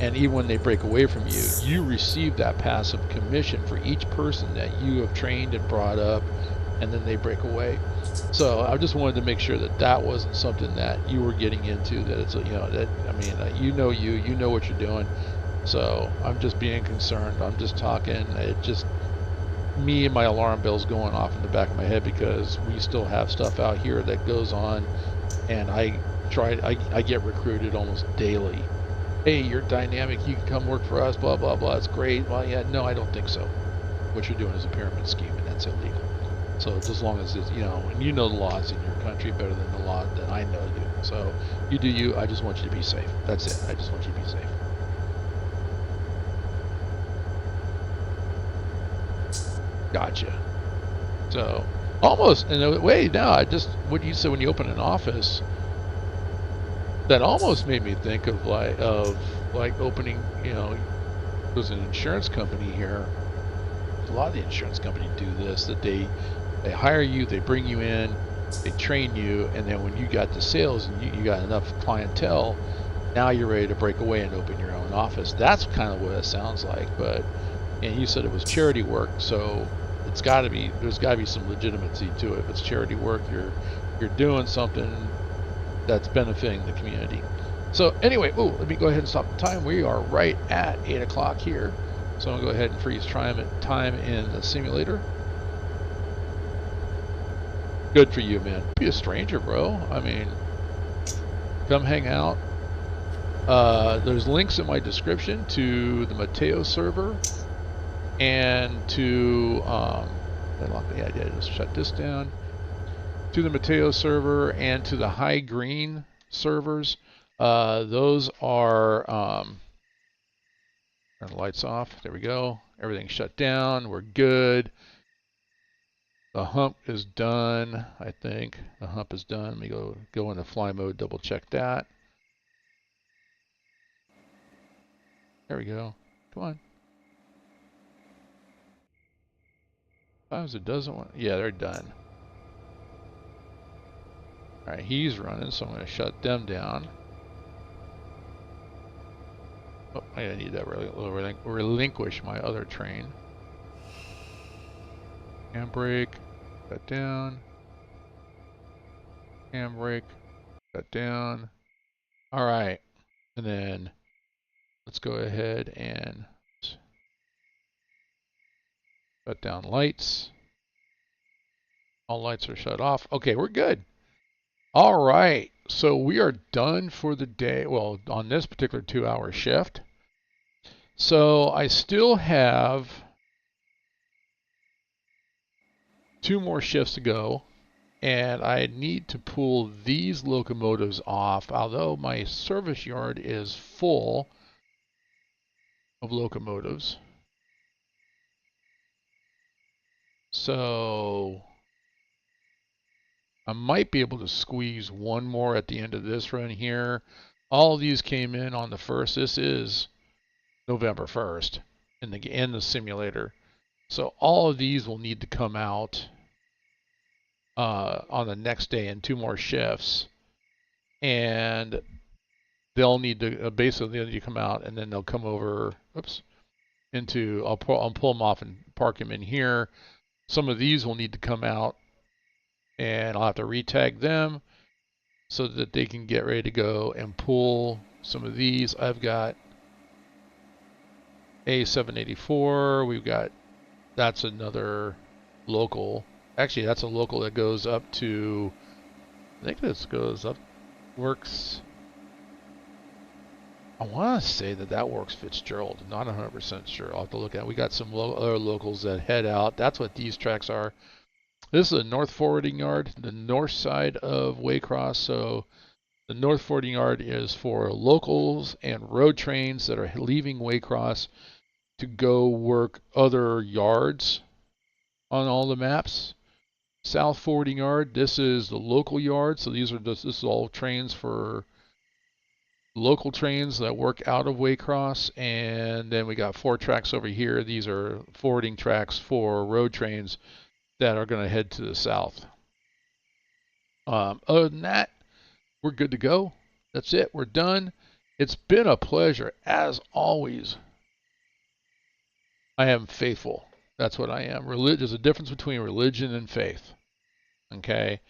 Speaker 1: And even when they break away from you, you receive that passive commission for each person that you have trained and brought up, and then they break away. So I just wanted to make sure that that wasn't something that you were getting into, that it's, that, I mean, you know what you're doing. So I'm just being concerned. I'm just talking. It just, me and my alarm bells going off in the back of my head, because we still have stuff out here that goes on, and I get recruited almost daily. Hey, you're dynamic, you can come work for us, blah, blah, blah, it's great. Well, yeah, no, I don't think so. What you're doing is a pyramid scheme, and that's illegal. So it's, as long as it's, and you know the laws in your country better than the law that I know do. So you do you, I just want you to be safe. That's it. I just want you to be safe. Gotcha. So almost, in a way, now, what you said when you open an office, that almost made me think of like opening, there's an insurance company here. A lot of the insurance companies do this, that they hire you, they bring you in, they train you, and then when you got the sales and you got enough clientele, now you're ready to break away and open your own office. That's kind of what it sounds like. But, and you said it was charity work, so there's got to be some legitimacy to it. If it's charity work, you're doing something that's benefiting the community. So anyway, let me go ahead and stop the time. We are right at 8 o'clock here. So I'm going to go ahead and freeze time in the simulator. Good for you, man. Be a stranger, bro. I mean, come hang out. There's links in my description to the Mateo server and to, just shut this down. To the Mateo server and to the High Green servers. Those are, turn the lights off. There we go. Everything's shut down. We're good. The hump is done, I think. The hump is done. Let me go into fly mode, double check that. There we go. Come on. Sometimes it doesn't want. Yeah, they're done. All right, he's running, so I'm going to shut them down. Oh, I need that relinquish my other train. Handbrake, shut down. Handbrake, shut down. All right, and then let's go ahead and shut down lights. All lights are shut off. Okay, we're good. All right, so we are done for the day. Well, on this particular 2-hour shift. So I still have 2 more shifts to go, and I need to pull these locomotives off, although my service yard is full of locomotives. So I might be able to squeeze one more at the end of this run here. All of these came in on the 1st. This is November 1st in the simulator. So all of these will need to come out on the next day in 2 more shifts. And they'll need to, basically they'll need to come out, and then they'll come over, oops, into, I'll pull them off and park them in here. Some of these will need to come out, and I'll have to retag them so that they can get ready to go and pull some of these. I've got A784. We've got, that's another local. Actually, that's a local that goes up to, I think this goes up, works, I want to say that works Fitzgerald. Not 100% sure. I'll have to look at it. We got some other locals that head out. That's what these tracks are. This is a north forwarding yard, the north side of Waycross. So the north forwarding yard is for locals and road trains that are leaving Waycross to go work other yards on all the maps. South forwarding yard, this is the local yard. So this is all trains for local trains that work out of Waycross, and then we got 4 tracks over here. These are forwarding tracks for road trains that are going to head to the south. Other than that, we're good to go. That's it. We're done. It's been a pleasure, as always. I am faithful. That's what I am. There's a difference between religion and faith. Okay?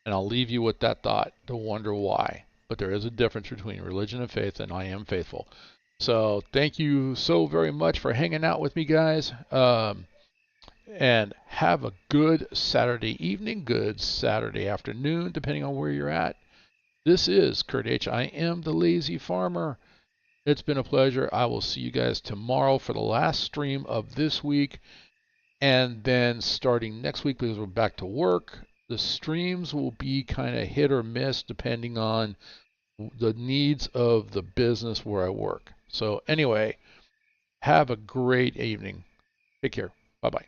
Speaker 1: And I'll leave you with that thought to wonder why. But there is a difference between religion and faith, and I am faithful. So thank you so very much for hanging out with me, guys. And have a good Saturday evening, good Saturday afternoon, depending on where you're at. This is Kurt H. I am the Lazy Farmer. It's been a pleasure. I will see you guys tomorrow for the last stream of this week. And then starting next week, because we're back to work, the streams will be kind of hit or miss depending on the needs of the business where I work. So anyway, have a great evening. Take care. Bye-bye.